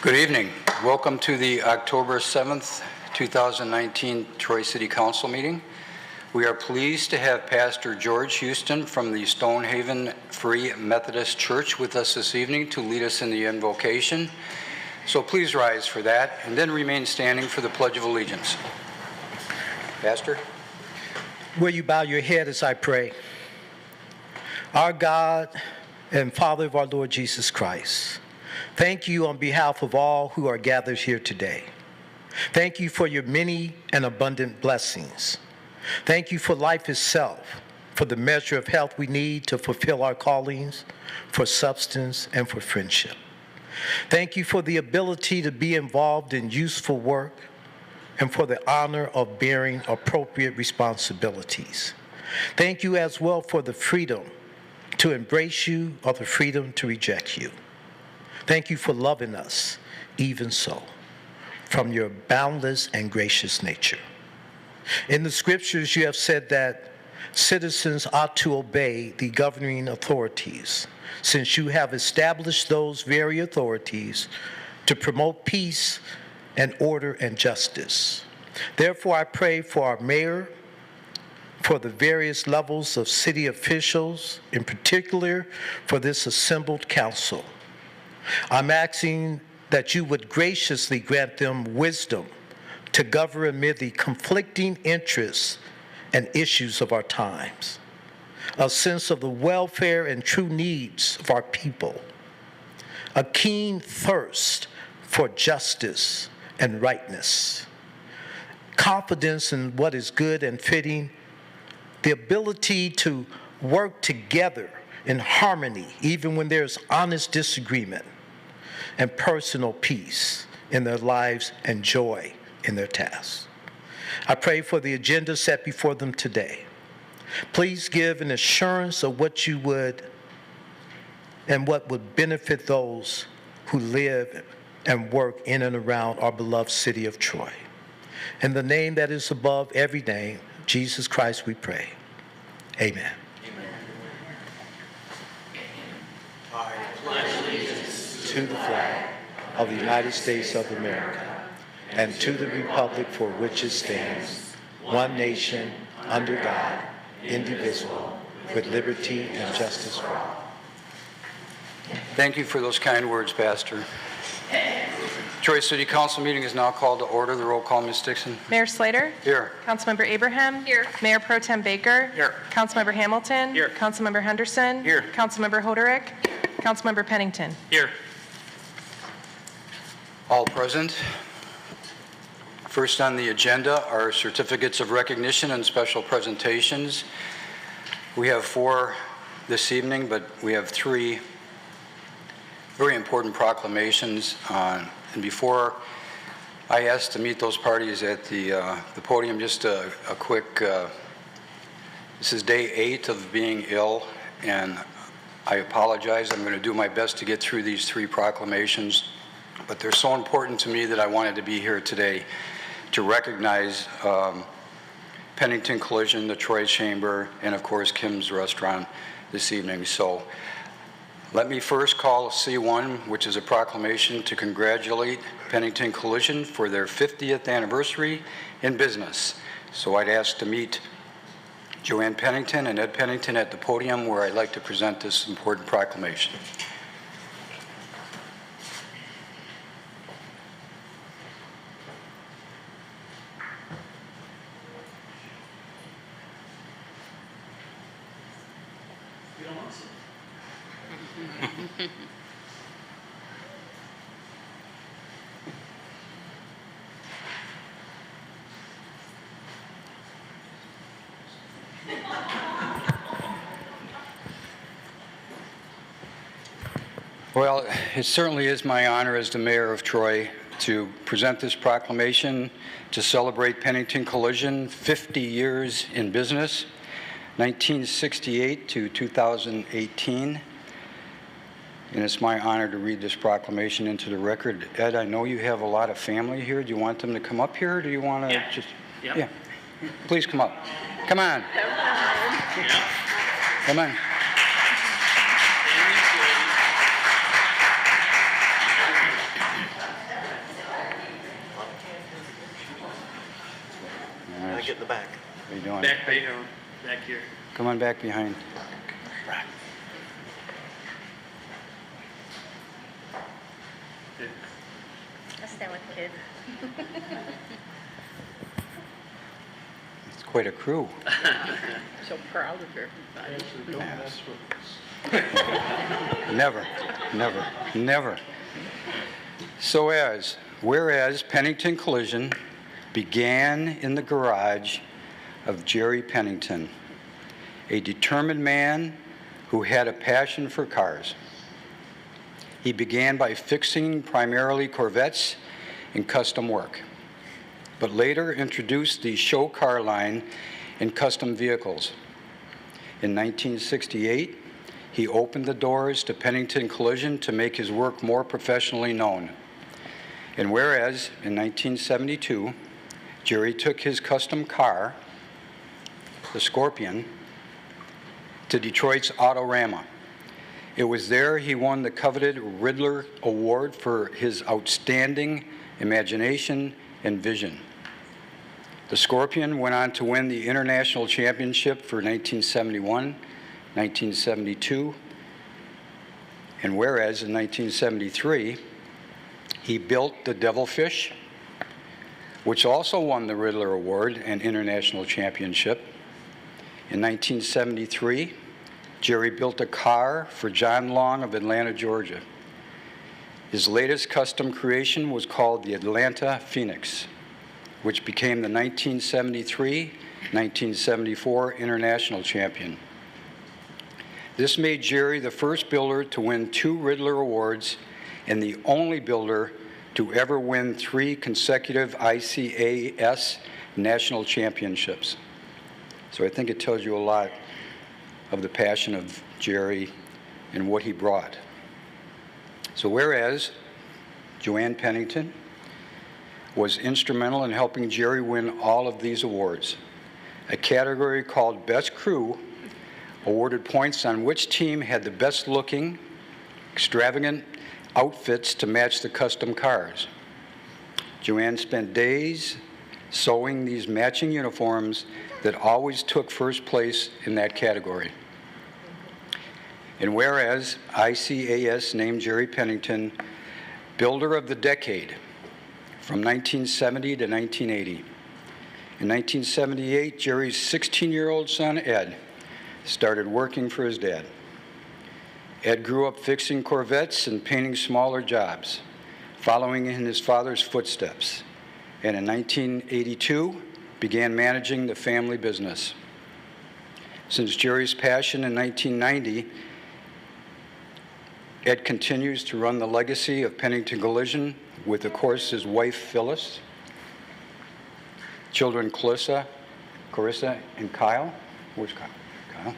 Good evening. Welcome to the October 7th, 2019 Troy City Council meeting. We are pleased to have Pastor George Houston from the Stonehaven Free Methodist Church with us this evening to lead us in the invocation. So please rise for that and then remain standing for the Pledge of Allegiance. Pastor? Will you bow your head as I pray? Our God and Father of our Lord Jesus Christ, thank you on behalf of all who are gathered here today. Thank you for your many and abundant blessings. Thank you for life itself, for the measure of health we need to fulfill our callings, for substance, and for friendship. Thank you for the ability to be involved in useful work and for the honor of bearing appropriate responsibilities. Thank you as well for the freedom to embrace you or the freedom to reject you. Thank you for loving us, even so, from your boundless and gracious nature. In the scriptures, you have said that citizens ought to obey the governing authorities, since you have established those very authorities to promote peace and order and justice. Therefore, I pray for our mayor, for the various levels of city officials, in particular for this assembled council. I'm asking that you would graciously grant them wisdom to govern amid the conflicting interests and issues of our times, a sense of the welfare and true needs of our people, a keen thirst for justice and rightness, confidence in what is good and fitting, the ability to work together in harmony even when there's honest disagreement, and personal peace in their lives and joy in their tasks. I pray for the agenda set before them today. Please give an assurance of what you would and what would benefit those who live and work in and around our beloved city of Troy. In the name that is above every name, Jesus Christ, we pray. Amen. I pledge allegiance to the flag of the United States of America and to the republic for which it stands, one nation, under God, indivisible, with liberty and justice for all. Thank you for those kind words, Pastor. Troy City Council meeting is now called to order. The roll call, Ms. Dixon. Mayor Slater? Here. Councilmember Abraham? Here. Mayor Pro Tem Baker? Here. Councilmember Hamilton? Here. Councilmember Henderson? Here. Councilmember Hoderick? Councilmember Pennington? Here. All present. First on the agenda are certificates of recognition and special presentations. We have 4 this evening, but we have 3 very important proclamations. And before I ask to meet those parties at the podium, just a quick, this is day 8 of being ill, and I apologize. I'm going to do my best to get through these 3 proclamations, but they're so important to me that I wanted to be here today to recognize Pennington Collision, the Troy Chamber, and of course Kim's Restaurant this evening. So let me first call C1, which is a proclamation to congratulate Pennington Collision for their 50th anniversary in business. So I'd ask to meet Joanne Pennington and Ed Pennington at the podium where I'd like to present this important proclamation. Well, it certainly is my honor as the mayor of Troy to present this proclamation to celebrate Pennington Collision 50 years in business, 1968 to 2018. And it's my honor to read this proclamation into the record. Ed, I know you have a lot of family here. Do you want them to come up here, or do you want to just... Yeah. Please come up. Come on. Come on. I get in the back. How you doing? Back here. Come on back behind. I'll stand with the kids. It's quite a crew. So proud of everybody. Never, never, never. Whereas Pennington Collision began in the garage of Jerry Pennington, a determined man who had a passion for cars. He began by fixing primarily Corvettes and custom work, but later introduced the show car line in custom vehicles. In 1968, he opened the doors to Pennington Collision to make his work more professionally known. And whereas in 1972, Jerry took his custom car, the Scorpion, to Detroit's Autorama. It was there he won the coveted Riddler Award for his outstanding imagination and vision. The Scorpion went on to win the International Championship for 1971, 1972, and whereas in 1973, he built the Devilfish, which also won the Riddler Award and International Championship. In 1973, Jerry built a car for John Long of Atlanta, Georgia. His latest custom creation was called the Atlanta Phoenix, which became the 1973-1974 International Champion. This made Jerry the first builder to win 2 Riddler Awards and the only builder to ever win 3 consecutive ICAS national championships. So I think it tells you a lot of the passion of Jerry and what he brought. So whereas Joanne Pennington was instrumental in helping Jerry win all of these awards, a category called Best Crew awarded points on which team had the best looking, extravagant outfits to match the custom cars. Joanne spent days sewing these matching uniforms that always took first place in that category. And whereas ICAS named Jerry Pennington Builder of the Decade from 1970 to 1980. In 1978, Jerry's 16-year-old son, Ed, started working for his dad. Ed grew up fixing Corvettes and painting smaller jobs, following in his father's footsteps, and in 1982 began managing the family business. Since Jerry's passion in 1990, Ed continues to run the legacy of Pennington Collision with, of course, his wife Phyllis, children Carissa, and Kyle. Where's Kyle? Kyle.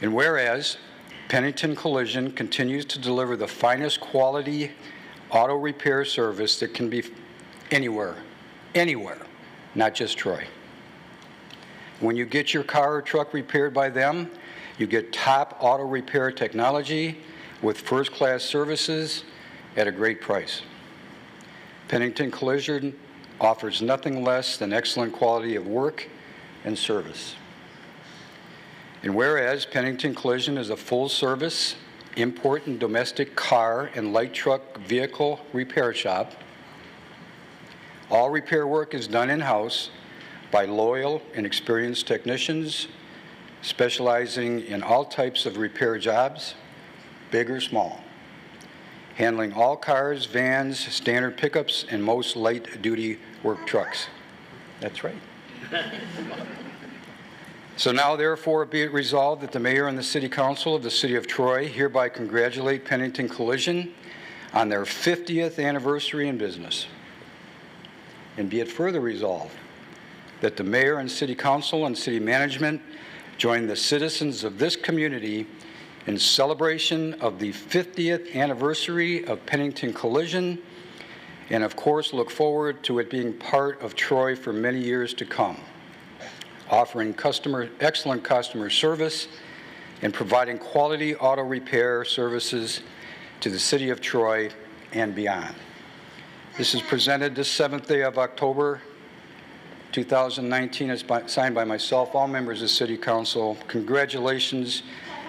And whereas Pennington Collision continues to deliver the finest quality auto repair service that can be anywhere, not just Troy. When you get your car or truck repaired by them, you get top auto repair technology with first-class services at a great price. Pennington Collision offers nothing less than excellent quality of work and service. And whereas Pennington Collision is a full-service, import and domestic car and light truck vehicle repair shop, all repair work is done in-house by loyal and experienced technicians specializing in all types of repair jobs, big or small, handling all cars, vans, standard pickups, and most light-duty work trucks. That's right. So now, therefore, be it resolved that the Mayor and the City Council of the City of Troy hereby congratulate Pennington Collision on their 50th anniversary in business. And be it further resolved that the Mayor and City Council and City Management join the citizens of this community in celebration of the 50th anniversary of Pennington Collision, and of course look forward to it being part of Troy for many years to come, offering excellent customer service and providing quality auto repair services to the City of Troy and beyond. This is presented this 7th day of October, 2019 is signed by myself, all members of City Council. Congratulations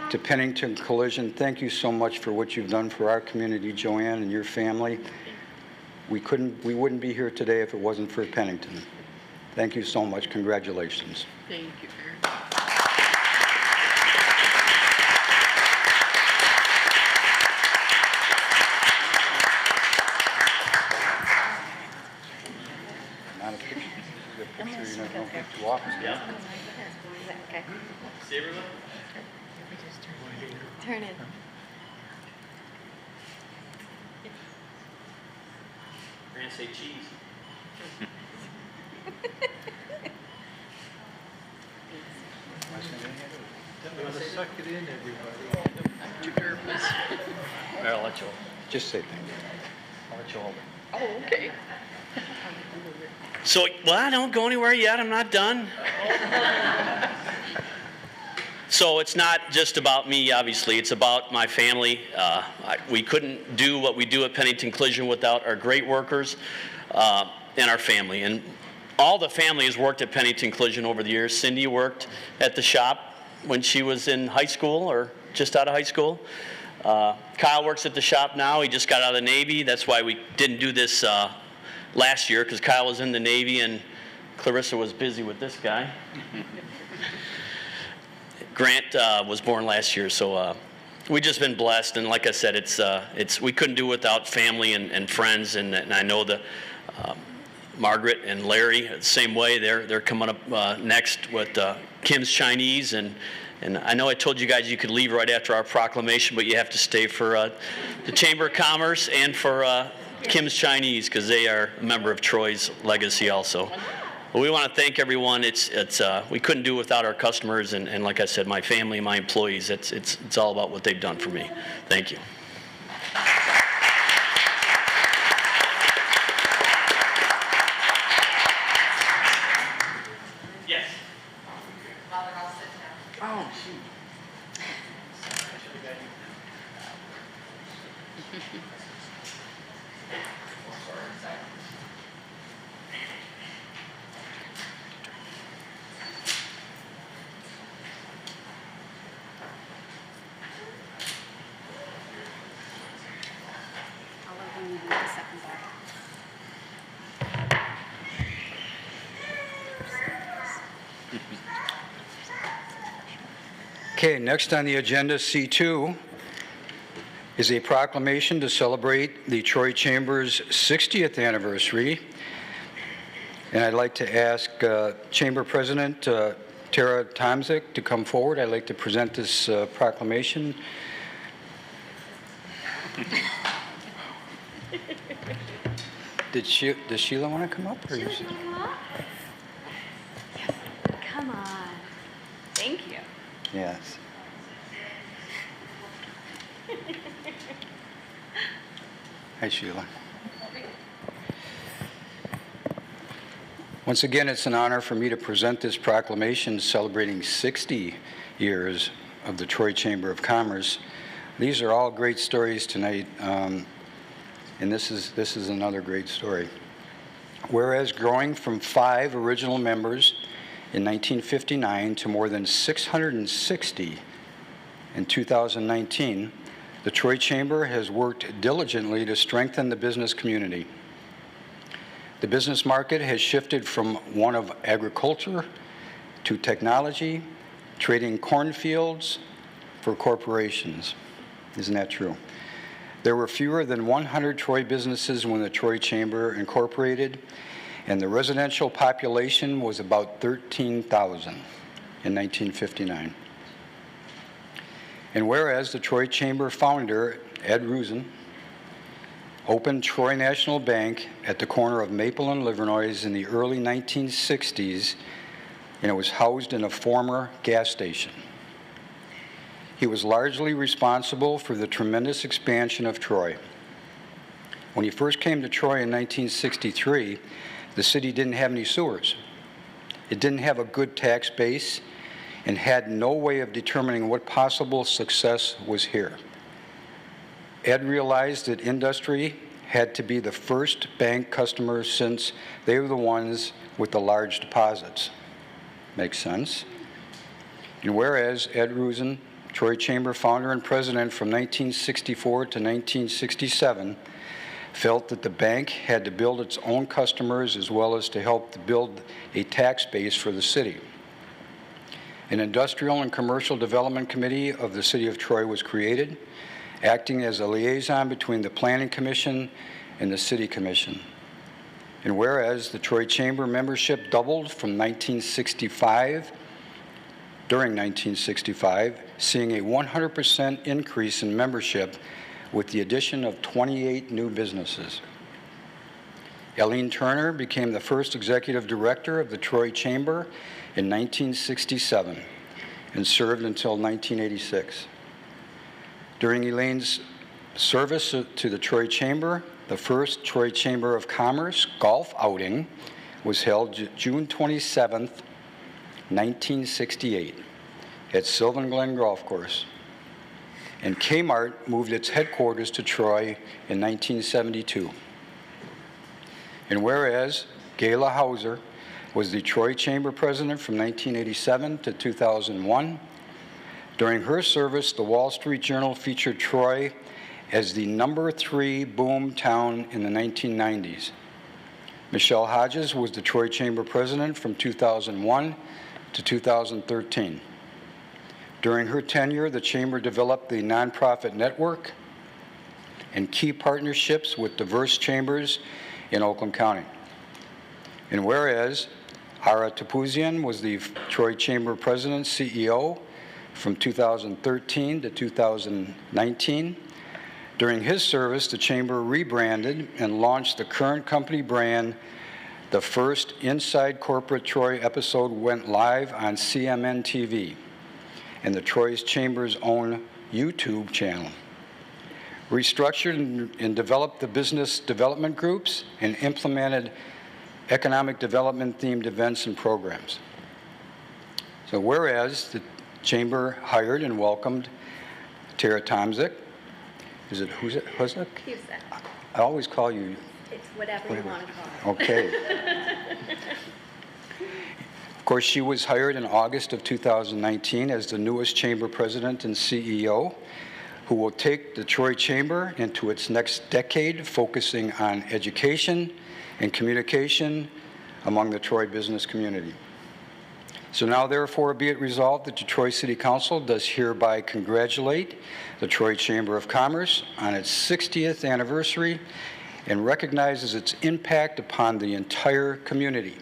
to Pennington Collision. Thank you so much for what you've done for our community, Joanne, and your family. We wouldn't be here today if it wasn't for Pennington. Thank you so much. Congratulations. Thank you. Not a picture. A picture you're not going to get too often. Okay. Turn it. We're going to say cheese. Suck it in, everybody. I'm too nervous. I'll let you. Just say thank you. I'll let you hold it. Oh, okay. So, well, don't go anywhere yet. I'm not done. So it's not just about me, obviously. It's about my family. We couldn't do what we do at Pennington Collision without our great workers and our family. And all the family has worked at Pennington Collision over the years. Cindy worked at the shop when she was in high school or just out of high school. Kyle works at the shop now. He just got out of the Navy. That's why we didn't do this last year, because Kyle was in the Navy and Clarissa was busy with this guy. Grant was born last year, so we've just been blessed. And like I said, we couldn't do it without family and friends. And I know the Margaret and Larry, the same way. They're coming up next with Kim's Chinese. And I know I told you guys you could leave right after our proclamation, but you have to stay for the Chamber of Commerce and for Kim's Chinese, because they are a member of Troy's legacy also. But we want to thank everyone. We couldn't do it without our customers, and like I said, my family, my employees. It's all about what they've done for me. Thank you. Yes. Oh, shoot. Okay, next on the agenda, C2, is a proclamation to celebrate the Troy Chamber's 60th anniversary. And I'd like to ask Chamber President Tara Tomzik to come forward. I'd like to present this proclamation. Does Sheila want to come up? Or Should we come up? Yes. Come on. Thank you. Yes. Hi, Sheila. Once again, it's an honor for me to present this proclamation celebrating 60 years of the Troy Chamber of Commerce. These are all great stories tonight, and this is another great story. Whereas growing from 5 original members in 1959 to more than 660 in 2019, the Troy Chamber has worked diligently to strengthen the business community. The business market has shifted from one of agriculture to technology, trading cornfields for corporations. Isn't that true? There were fewer than 100 Troy businesses when the Troy Chamber incorporated, and the residential population was about 13,000 in 1959. And whereas the Troy Chamber founder, Ed Rusin, opened Troy National Bank at the corner of Maple and Livernois in the early 1960s, and it was housed in a former gas station. He was largely responsible for the tremendous expansion of Troy. When he first came to Troy in 1963, the city didn't have any sewers. It didn't have a good tax base and had no way of determining what possible success was here. Ed realized that industry had to be the first bank customer since they were the ones with the large deposits. Makes sense. And whereas Ed Rusin, Troy Chamber founder and president from 1964 to 1967, felt that the bank had to build its own customers as well as to help to build a tax base for the city. An Industrial and Commercial Development Committee of the City of Troy was created, acting as a liaison between the Planning Commission and the City Commission. And whereas the Troy Chamber membership doubled from 1965, during 1965, seeing a 100% increase in membership with the addition of 28 new businesses. Eileen Turner became the first executive director of the Troy Chamber in 1967 and served until 1986. During Elaine's service to the Troy Chamber, the first Troy Chamber of Commerce golf outing was held June 27, 1968, at Sylvan Glen Golf Course. And Kmart moved its headquarters to Troy in 1972. And whereas Gayla Hauser was the Troy Chamber president from 1987 to 2001, during her service, the Wall Street Journal featured Troy as the #3 boom town in the 1990s. Michelle Hodges was the Troy Chamber president from 2001 to 2013. During her tenure, the Chamber developed the nonprofit network and key partnerships with diverse chambers in Oakland County. And whereas Ara Tapuzian was the Troy Chamber President CEO from 2013 to 2019, during his service, the Chamber rebranded and launched the current company brand. The first Inside Corporate Troy episode went live on CMN TV and the Troy's Chamber's own YouTube channel. Restructured and developed the business development groups and implemented economic development themed events and programs. So whereas the Chamber hired and welcomed Tara Tomzik, is it Huzek? Huzek. I always call you. It's whatever you want to call it. Okay. Of course, she was hired in August of 2019 as the newest Chamber President and CEO, who will take the Troy Chamber into its next decade, focusing on education and communication among the Troy business community. So now, therefore, be it resolved that the Troy City Council does hereby congratulate the Troy Chamber of Commerce on its 60th anniversary and recognizes its impact upon the entire community.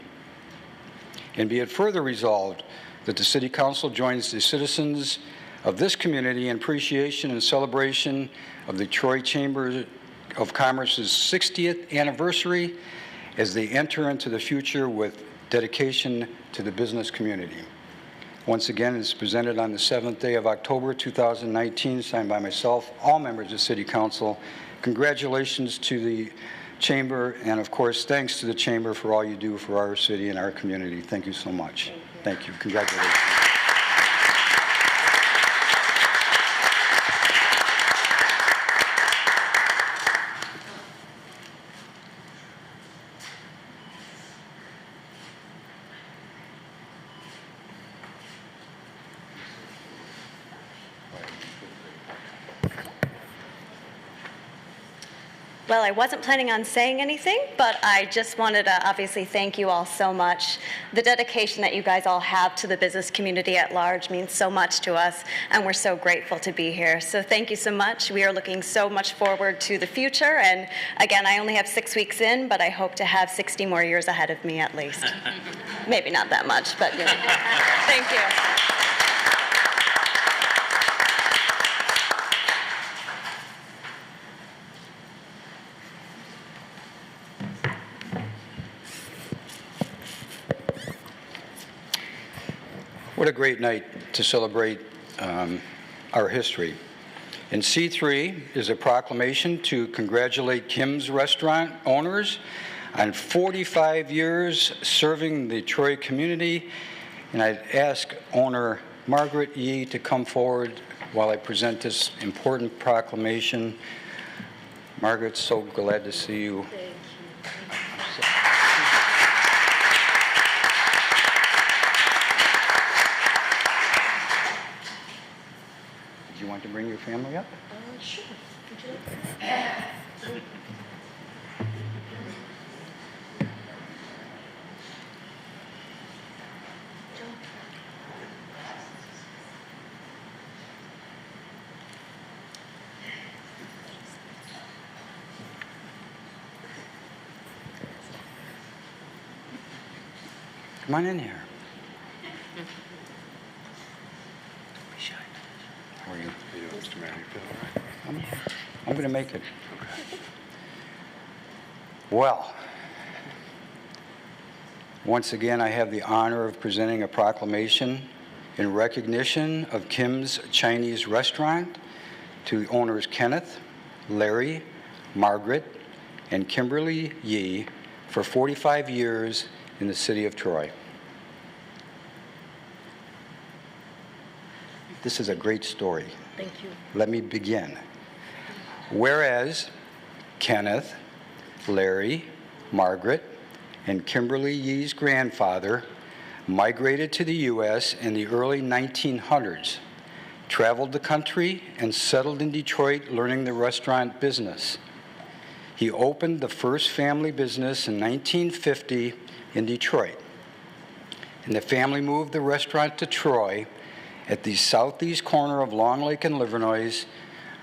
And be it further resolved that the City Council joins the citizens of this community in appreciation and celebration of the Troy Chamber of Commerce's 60th anniversary as they enter into the future with dedication to the business community. Once again, it's presented on the 7th day of October 2019, signed by myself, all members of City Council. Congratulations to the Chamber, and of course, thanks to the Chamber for all you do for our city and our community. Thank you so much. Thank you. Congratulations. Well, I wasn't planning on saying anything, but I just wanted to obviously thank you all so much. The dedication that you guys all have to the business community at large means so much to us, and we're so grateful to be here. So thank you so much. We are looking so much forward to the future, and again, I only have 6 weeks in, but I hope to have 60 more years ahead of me at least. Maybe not that much, but you know. Thank you. What a great night to celebrate our history. And C3 is a proclamation to congratulate Kim's Restaurant owners on 45 years serving the Troy community. And I'd ask owner Margaret Yee to come forward while I present this important proclamation. Margaret, so glad to see you. Do you want to bring your family up? Sure. Come on in here. How are you? Mr. Mayor, you feel all right? I'm going to make it. Well, once again, I have the honor of presenting a proclamation in recognition of Kim's Chinese Restaurant to the owners Kenneth, Larry, Margaret, and Kimberly Yee for 45 years in the city of Troy. This is a great story. Thank you. Let me begin. Whereas Kenneth, Larry, Margaret, and Kimberly Yee's grandfather migrated to the U.S. in the early 1900s, traveled the country, and settled in Detroit learning the restaurant business. He opened the first family business in 1950 in Detroit, and the family moved the restaurant to Troy at the southeast corner of Long Lake and Livernois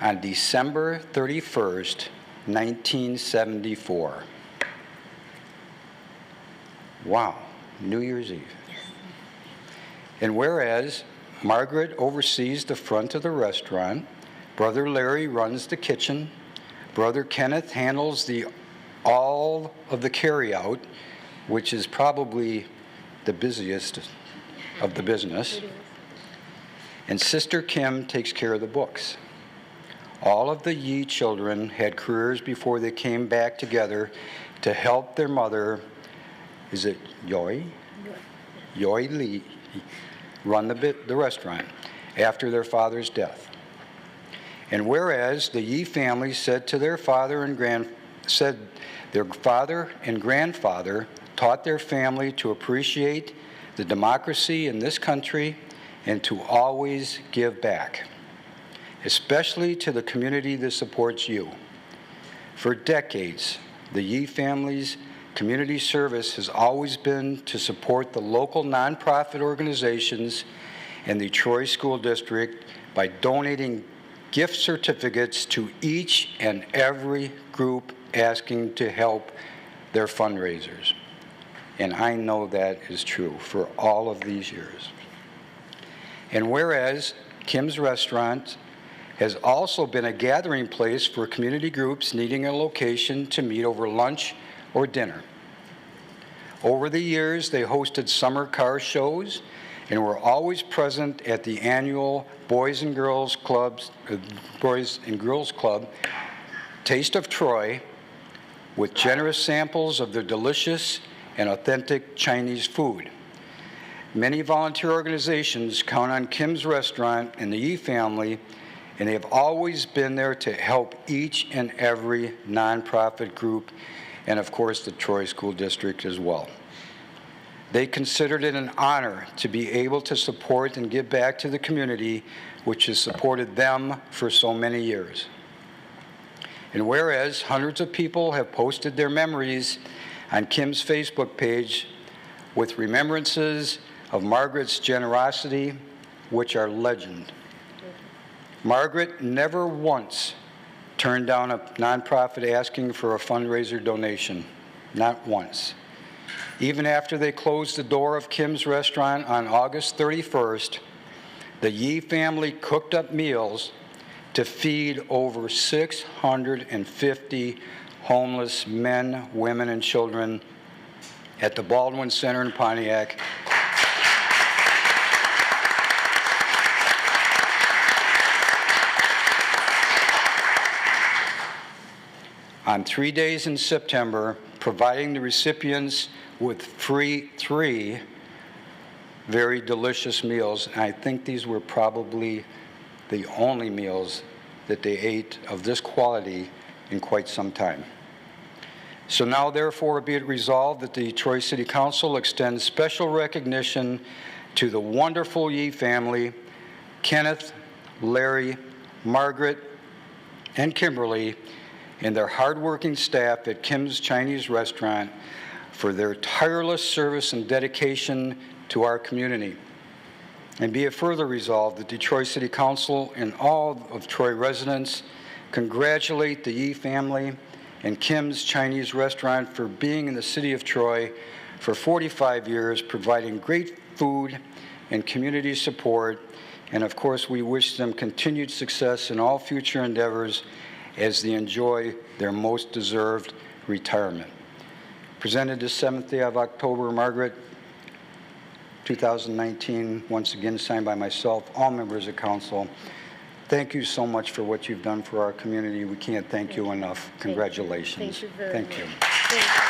on December 31st, 1974. Wow, New Year's Eve. And whereas Margaret oversees the front of the restaurant, Brother Larry runs the kitchen, Brother Kenneth handles all of the carryout, which is probably the busiest of the business, and Sister Kim takes care of the books. All of the Yee children had careers before they came back together to help their mother, is it Yoi? Yoi Lee, run the restaurant after their father's death. And whereas the Yee family said their father and grandfather taught their family to appreciate the democracy in this country and to always give back, especially to the community that supports you. For decades, the Yee family's community service has always been to support the local nonprofit organizations and the Troy School District by donating gift certificates to each and every group asking to help their fundraisers. And I know that is true for all of these years. And whereas Kim's Restaurant has also been a gathering place for community groups needing a location to meet over lunch or dinner. Over the years, they hosted summer car shows and were always present at the annual Boys and Girls Club, Taste of Troy, with generous samples of their delicious and authentic Chinese food. Many volunteer organizations count on Kim's Restaurant and the Yee family, and they have always been there to help each and every nonprofit group, and of course the Troy School District as well. They considered it an honor to be able to support and give back to the community which has supported them for so many years. And whereas hundreds of people have posted their memories on Kim's Facebook page with remembrances of Margaret's generosity, which are legend. Margaret never once turned down a nonprofit asking for a fundraiser donation, not once. Even after they closed the door of Kim's Restaurant on August 31st, the Yee family cooked up meals to feed over 650 homeless men, women, and children at the Baldwin Center in Pontiac. On 3 days in September, providing the recipients with three very delicious meals. And I think these were probably the only meals that they ate of this quality in quite some time. So now therefore be it resolved that the Troy City Council extends special recognition to the wonderful Yee family, Kenneth, Larry, Margaret, and Kimberly, and their hardworking staff at Kim's Chinese Restaurant for their tireless service and dedication to our community. And be it further resolved that the Troy City Council and all of Troy residents congratulate the Yee family and Kim's Chinese Restaurant for being in the city of Troy for 45 years, providing great food and community support. And of course, we wish them continued success in all future endeavors as they enjoy their most deserved retirement. Presented this 7th day of October, Margaret, 2019, once again signed by myself, all members of council. Thank you so much for what you've done for our community. We can't thank you enough. Congratulations. Thank you very much. Thank you. Thank you.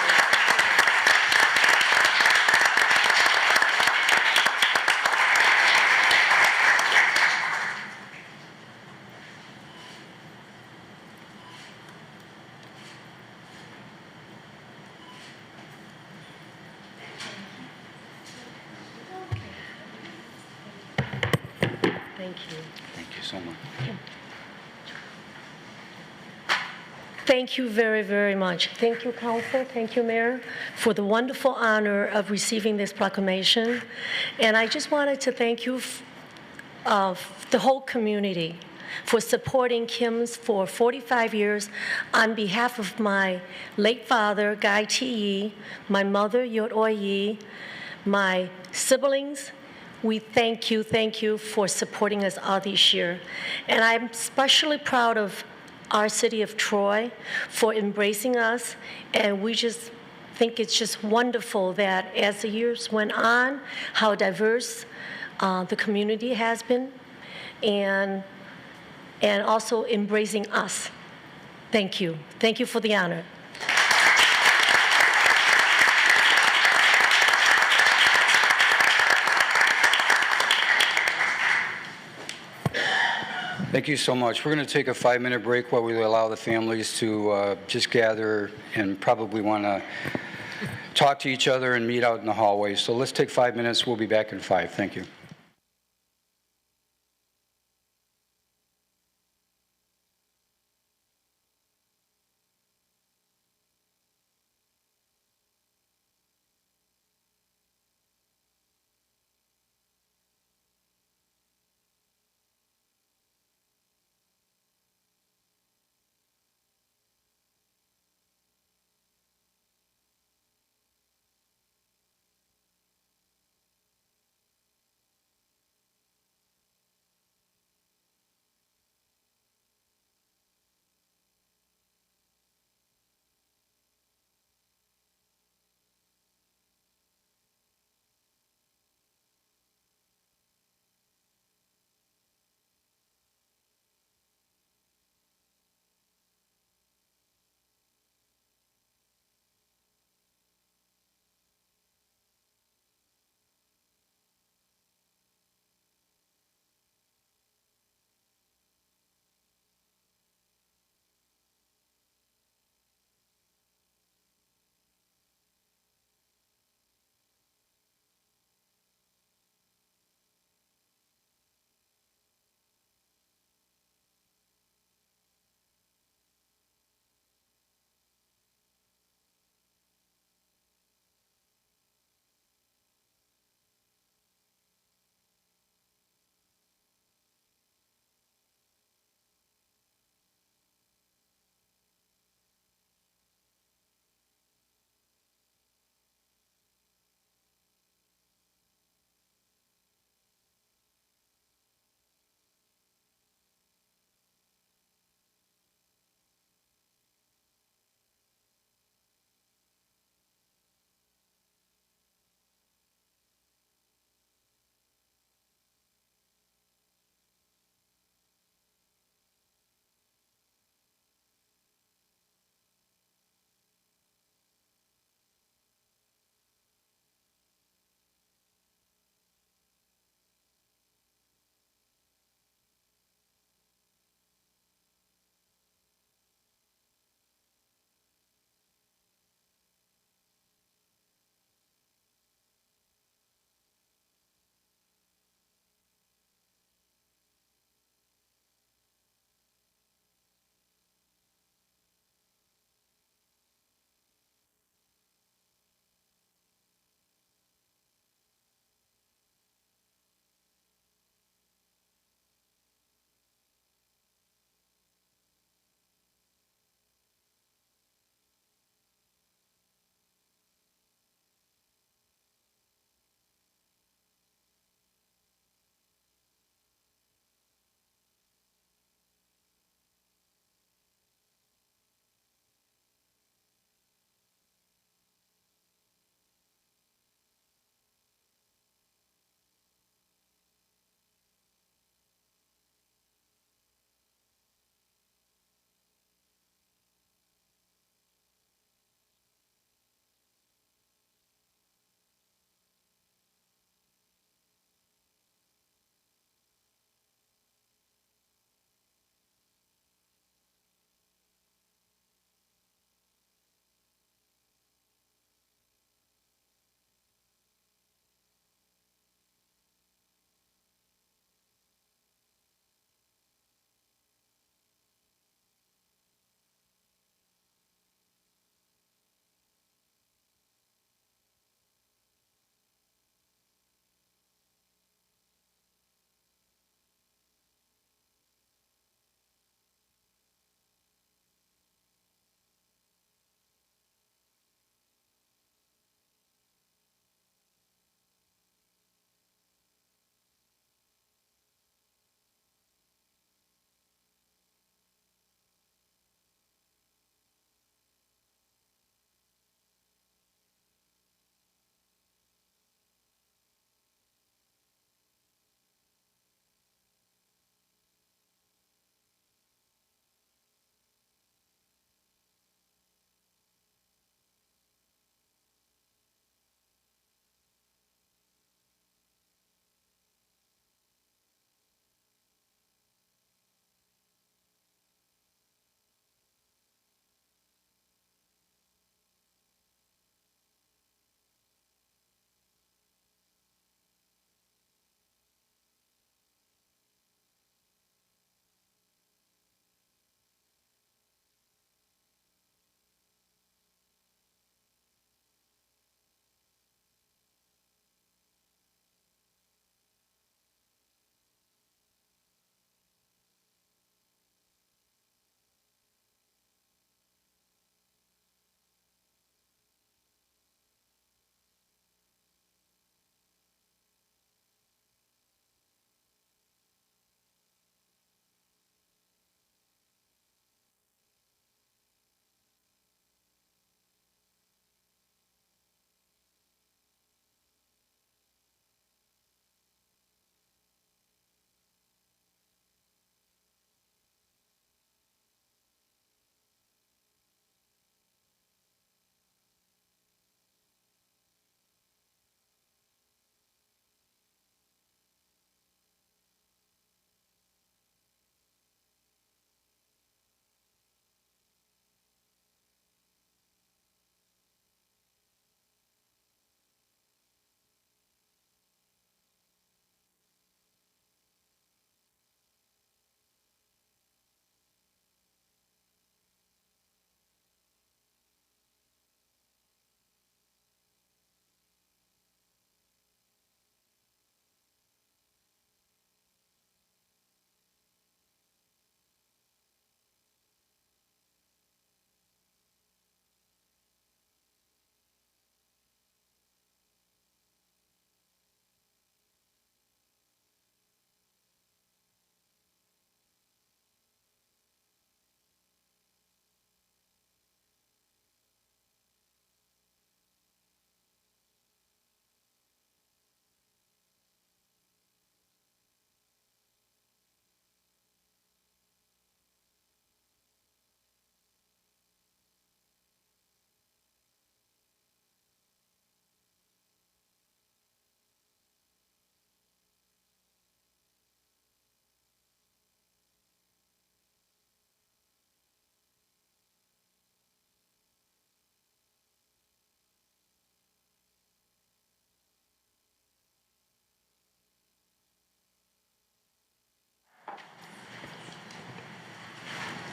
Thank you. Thank you so much. Thank you very, very much. Thank you, Council. Thank you, Mayor, for the wonderful honor of receiving this proclamation. And I just wanted to thank you, the whole community, for supporting Kim's for 45 years on behalf of my late father, Guy T. Yee, my mother, Yot Oi Yee, my siblings. We thank you for supporting us all this year. And I'm especially proud of our city of Troy for embracing us, and we just think it's just wonderful that as the years went on, how diverse the community has been, and also embracing us. Thank you. Thank you for the honor. Thank you so much. We're going to take a 5-minute break while we allow the families to just gather and probably want to talk to each other and meet out in the hallway. So let's take 5 minutes. We'll be back in 5. Thank you.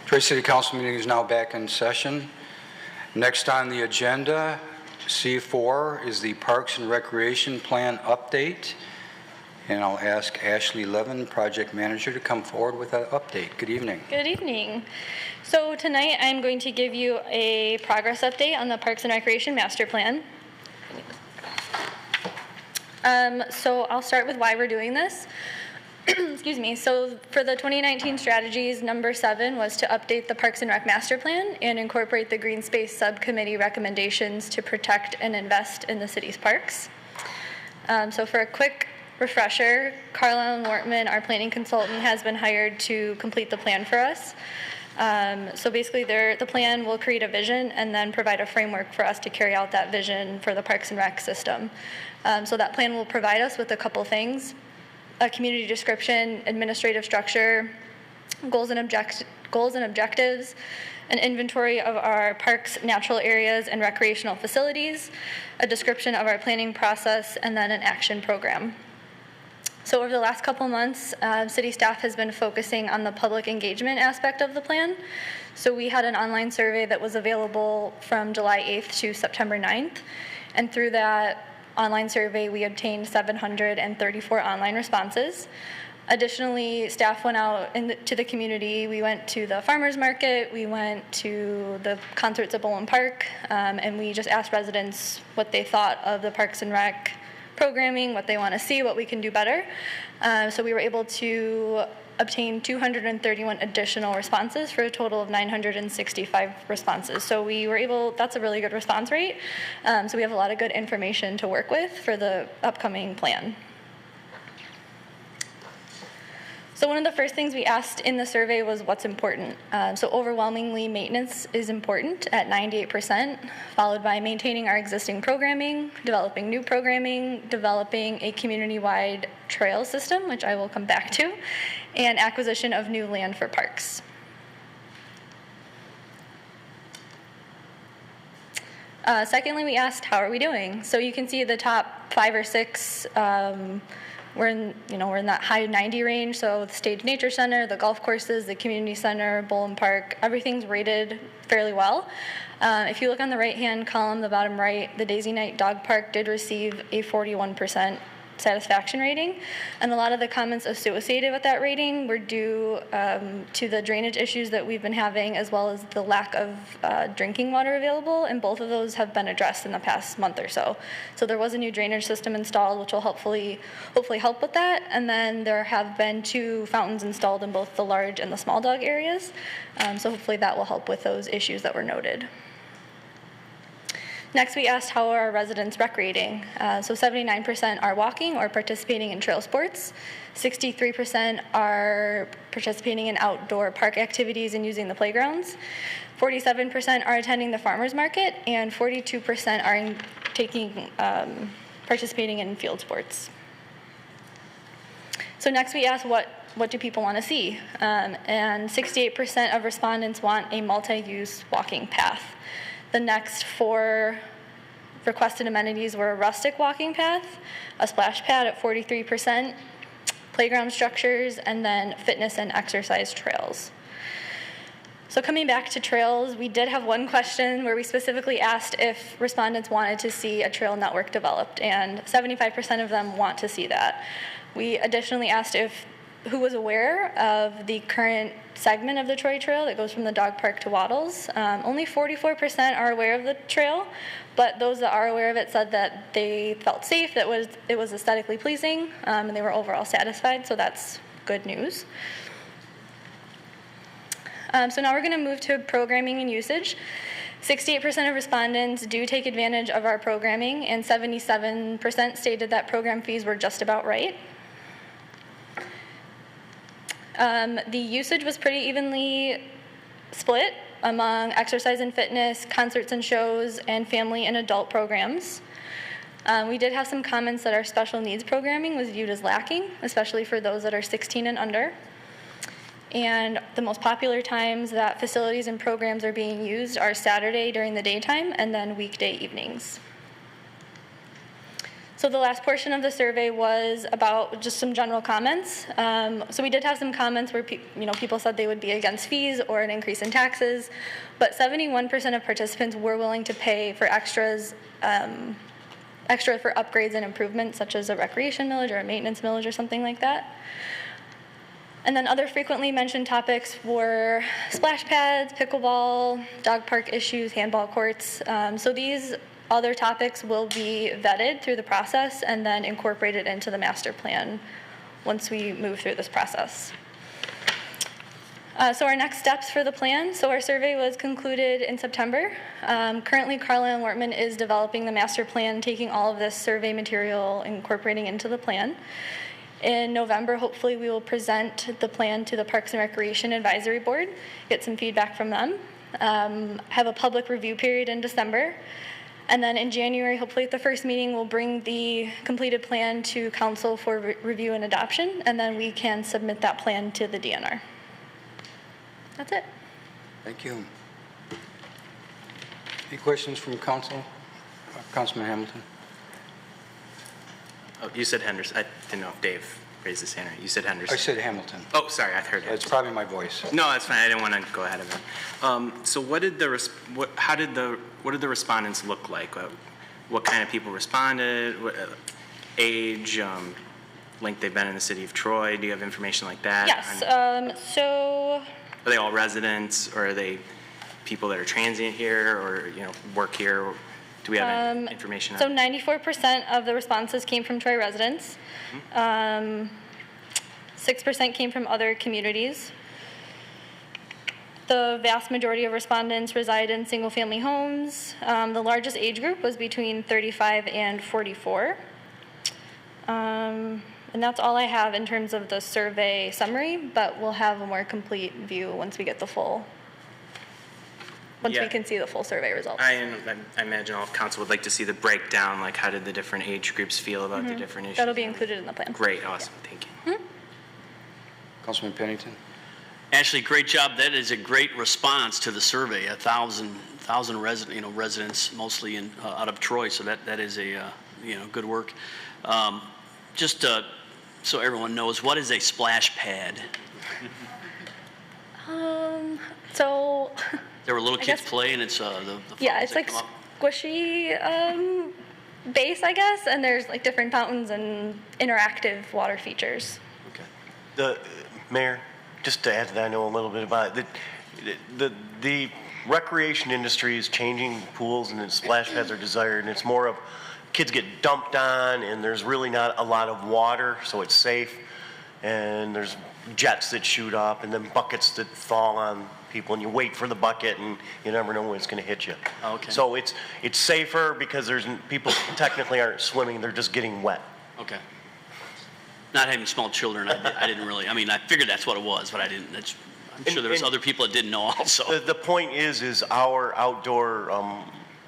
Trace City Council meeting is now back in session. Next on the agenda, C4, is the Parks and Recreation Plan update. And I'll ask Ashley Levin, Project Manager, to come forward with that update. Good evening. Good evening. So tonight I'm going to give you a progress update on the Parks and Recreation Master Plan. So I'll start with why we're doing this. Excuse me. So for the 2019 strategies, number 7 was to update the Parks and Rec Master Plan and incorporate the Green Space Subcommittee recommendations to protect and invest in the city's parks. So for a quick refresher, Carlisle and Wortman, our planning consultant, has been hired to complete the plan for us. So basically the plan will create a vision and then provide a framework for us to carry out that vision for the Parks and Rec system. So that plan will provide us with a couple things: a community description, administrative structure, goals and objectives, an inventory of our parks, natural areas, and recreational facilities, a description of our planning process, and then an action program. So over the last couple months, city staff has been focusing on the public engagement aspect of the plan. So we had an online survey that was available from July 8th to September 9th. And through that online survey, we obtained 734 online responses. Additionally, staff went out to the community. We went to the farmers market, we went to the concerts at Bowen Park, and we just asked residents what they thought of the Parks and Rec programming, what they want to see, what we can do better. So we were able to obtain 231 additional responses for a total of 965 responses. So we were able, that's a really good response rate. So we have a lot of good information to work with for the upcoming plan. So one of the first things we asked in the survey was what's important. So overwhelmingly, maintenance is important at 98%, followed by maintaining our existing programming, developing new programming, developing a community-wide trail system, which I will come back to, and acquisition of new land for parks. Secondly, we asked, how are we doing? So you can see the top 5 or 6 we're in that high 90 range, so the Stage Nature Center, the golf courses, the community center, Bowen Park, everything's rated fairly well. If you look on the right-hand column, the bottom right, the Daisy Night Dog Park did receive a 41% satisfaction rating, and a lot of the comments associated with that rating were due to the drainage issues that we've been having, as well as the lack of drinking water available, and both of those have been addressed in the past month or so. So there was a new drainage system installed, which will hopefully help with that, and then there have been 2 fountains installed in both the large and the small dog areas, so hopefully that will help with those issues that were noted. Next, we asked how are our residents recreating. So 79% are walking or participating in trail sports. 63% are participating in outdoor park activities and using the playgrounds. 47% are attending the farmers market, and 42% are participating in field sports. So next, we asked what do people want to see? And 68% of respondents want a multi-use walking path. The next 4 requested amenities were a rustic walking path, a splash pad at 43%, playground structures, and then fitness and exercise trails. So coming back to trails, we did have one question where we specifically asked if respondents wanted to see a trail network developed, and 75% of them want to see that. We additionally asked who was aware of the current segment of the Troy Trail that goes from the dog park to Waddles. Only 44% are aware of the trail, but those that are aware of it said that they felt safe, that it was aesthetically pleasing, and they were overall satisfied, so that's good news. So now we're going to move to programming and usage. 68% of respondents do take advantage of our programming, and 77% stated that program fees were just about right. The usage was pretty evenly split among exercise and fitness, concerts and shows, and family and adult programs. We did have some comments that our special needs programming was viewed as lacking, especially for those that are 16 and under. And the most popular times that facilities and programs are being used are Saturday during the daytime and then weekday evenings. So the last portion of the survey was about just some general comments. So we did have some comments where people said they would be against fees or an increase in taxes, but 71% of participants were willing to pay for extra for upgrades and improvements, such as a recreation millage or a maintenance millage or something like that. And then other frequently mentioned topics were splash pads, pickleball, dog park issues, handball courts. So these other topics will be vetted through the process and then incorporated into the master plan once we move through this process. So our next steps for the plan. So our survey was concluded in September. Currently, Carlisle Wortman is developing the master plan, taking all of this survey material, incorporating into the plan. In November, hopefully, we will present the plan to the Parks and Recreation Advisory Board, get some feedback from them, have a public review period in December. And then in January, hopefully at the first meeting, we'll bring the completed plan to council for review and adoption, and then we can submit that plan to the DNR. That's it. Thank you. Any questions from council? Councilman Hamilton? Oh, you said Henderson. I didn't know if Dave raised his hand. You said Henderson. I said Hamilton. Oh, sorry, I heard it. It's probably my voice. No, that's fine. I didn't want to go ahead of him. So, what did the respondents look like? What kind of people responded? Age, length they've been in the city of Troy? Do you have information like that? Yes. Are they all residents, or are they people that are transient here, or work here? Do we have any information on So 94% of the responses came from Troy residents. 6% came from other communities. The vast majority of respondents reside in single-family homes. The largest age group was between 35 and 44. And that's all I have in terms of the survey summary, but we'll have a more complete view once we get the full. Once we can see the full survey results. I imagine all of council would like to see the breakdown, like how did the different age groups feel about the different issues? That'll be included in the plan. Great, awesome, thank you. Councilman Pennington? Ashley, great job. That is a great response to the survey. 1,000 residents, mostly out of Troy. So that is a good work. Just so everyone knows, what is a splash pad? So. There were little kids play, and it's the Yeah, it's like squishy base, I guess, and there's like different fountains and interactive water features. Okay. The Mayor, just to add to that, I know a little bit about it. The recreation industry is changing pools, and the splash pads are desired, and it's more of kids get dumped on, and there's really not a lot of water, so it's safe, and there's jets that shoot up, and then buckets that fall on people, and you wait for the bucket, and you never know when it's going to hit you. Okay. So it's safer because people technically aren't swimming; they're just getting wet. Okay. Not having small children, I didn't really. I mean, I figured that's what it was, but I didn't. I'm sure there was other people that didn't know also. The point is our outdoor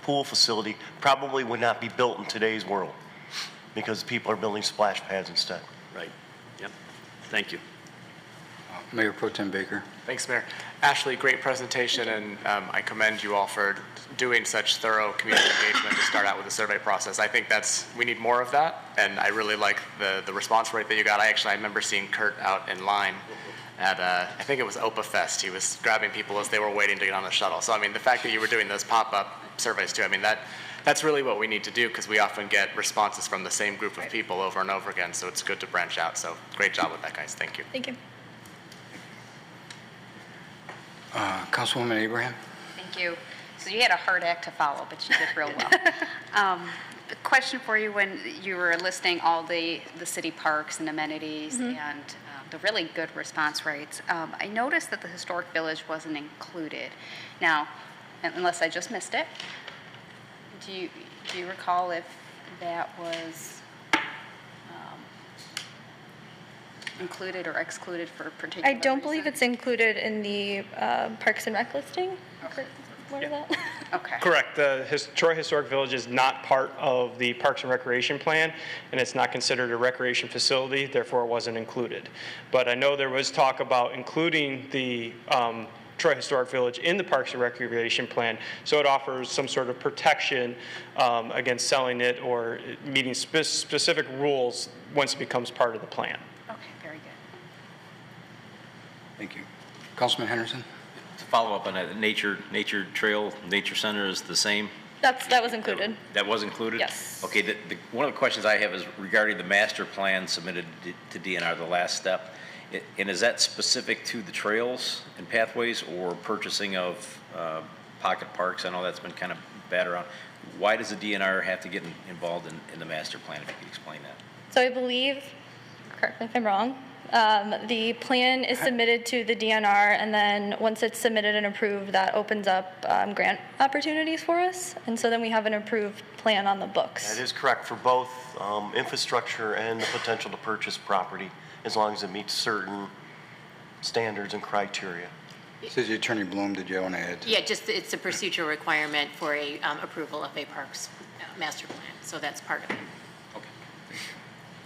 pool facility probably would not be built in today's world because people are building splash pads instead. Right. Yep. Thank you. Mayor Pro Tem Baker. Thanks, Mayor. Ashley, great presentation, and I commend you all for doing such thorough community engagement to start out with the survey process. I think we need more of that, and I really like the response rate that you got. I remember seeing Kurt out in line at, I think it was Opa Fest. He was grabbing people as they were waiting to get on the shuttle. So, I mean, the fact that you were doing those pop-up surveys too, I mean, that's really what we need to do because we often get responses from the same group of people over and over again, so it's good to branch out. So, great job with that, guys. Thank you. Thank you. Councilwoman Abraham? Thank you. So you had a hard act to follow, but you did real well. The question for you, when you were listing all the city parks and amenities and the really good response rates, I noticed that the historic village wasn't included. Now, unless I just missed it, do you recall if that was included or excluded for particular I don't believe reason? it's included in the Parks and Rec listing. What is that? Okay. Correct. The Troy Historic Village is not part of the Parks and Recreation Plan, and it's not considered a recreation facility, therefore it wasn't included. But I know there was talk about including the Troy Historic Village in the Parks and Recreation Plan, so it offers some sort of protection against selling it or meeting specific rules once it becomes part of the plan. Okay, very good. Thank you. Councilman Henderson? To follow up on that, nature trail, nature center is the same? That was included. That was included? Yes. Okay, one of the questions I have is regarding the master plan submitted to DNR, the last step. And is that specific to the trails and pathways or purchasing of pocket parks? I know that's been kind of bad around. Why does the DNR have to get involved in the master plan, if you could explain that? So I believe, correct me if I'm wrong, the plan is submitted to the DNR, and then once it's submitted and approved, that opens up grant opportunities for us. And so then we have an approved plan on the books. That is correct for both infrastructure and the potential to purchase property, as long as it meets certain standards and criteria. City Attorney Bloom, did you want to add? Yeah, just it's a procedural requirement for a approval of a parks master plan, so that's part of it. Okay,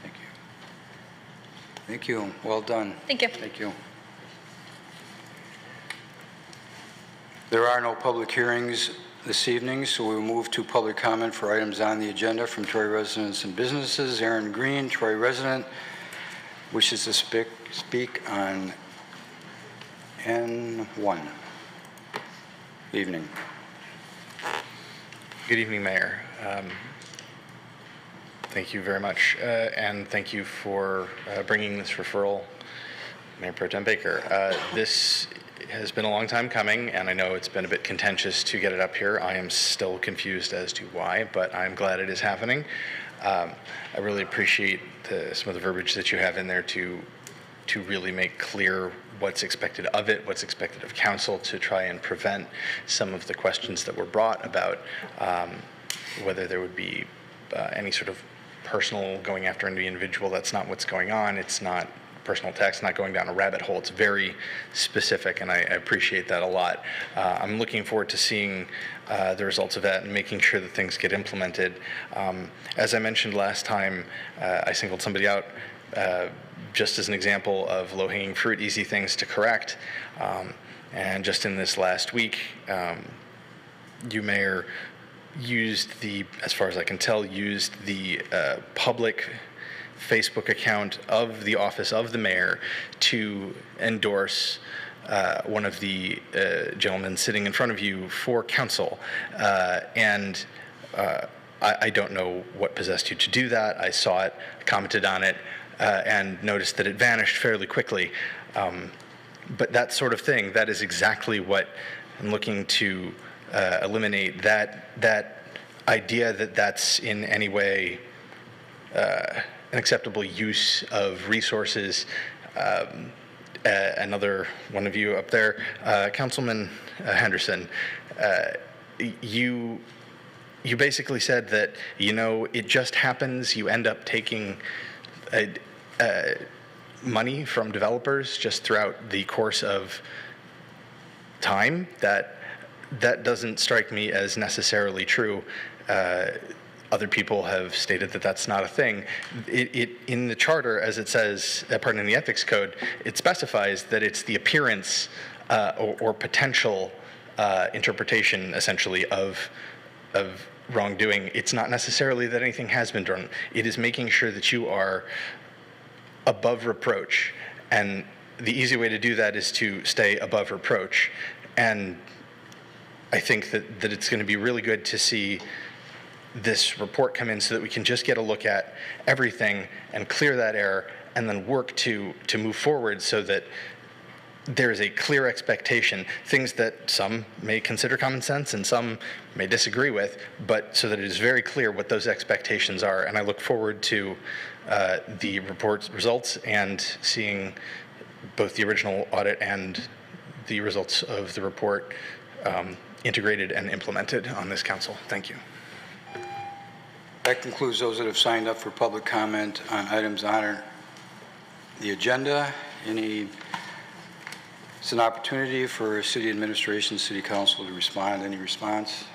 thank you. Thank you. Well done. Thank you. Thank you. There are no public hearings this evening, so we will move to public comment for items on the agenda from Troy residents and businesses. Aaron Green, Troy resident, wishes to speak on N1. Evening. Good evening, Mayor. Thank you very much, and thank you for bringing this referral, Mayor Pro Tem Baker. This has been a long time coming, and I know it's been a bit contentious to get it up here. I am still confused as to why, but I'm glad it is happening. I really appreciate some of the verbiage that you have in there to really make clear what's expected of it, what's expected of council, to try and prevent some of the questions that were brought about whether there would be any sort of personal going after any individual. That's not what's going on. It's not personal attacks, not going down a rabbit hole. It's very specific, and I appreciate that a lot. I'm looking forward to seeing the results of that and making sure that things get implemented. As I mentioned last time, I singled somebody out just as an example of low-hanging fruit, easy things to correct. And just in this last week, you, Mayor, used as far as I can tell, used the public Facebook account of the office of the mayor to endorse one of the gentlemen sitting in front of you for council. And I don't know what possessed you to do that. I saw it, commented on it, and noticed that it vanished fairly quickly. But that sort of thing, that is exactly what I'm looking to eliminate, that idea that that's in any way an acceptable use of resources. Another one of you up there, Councilman Henderson, you basically said that, it just happens, you end up taking money from developers just throughout the course of time. That doesn't strike me as necessarily true. Other people have stated that that's not a thing. In the charter, as it says, in the ethics code, it specifies that it's the appearance or potential interpretation, essentially, of wrongdoing. It's not necessarily that anything has been done. It is making sure that you are above reproach. And the easy way to do that is to stay above reproach. And I think that it's going to be really good to see this report come in so that we can just get a look at everything and clear that error, and then work to move forward so that there is a clear expectation, things that some may consider common sense and some may disagree with, but so that it is very clear what those expectations are. And I look forward to the report's results and seeing both the original audit and the results of the report integrated and implemented on this council. Thank you. That concludes those that have signed up for public comment on items on the agenda. It's an opportunity for city administration, city council to respond. Any response?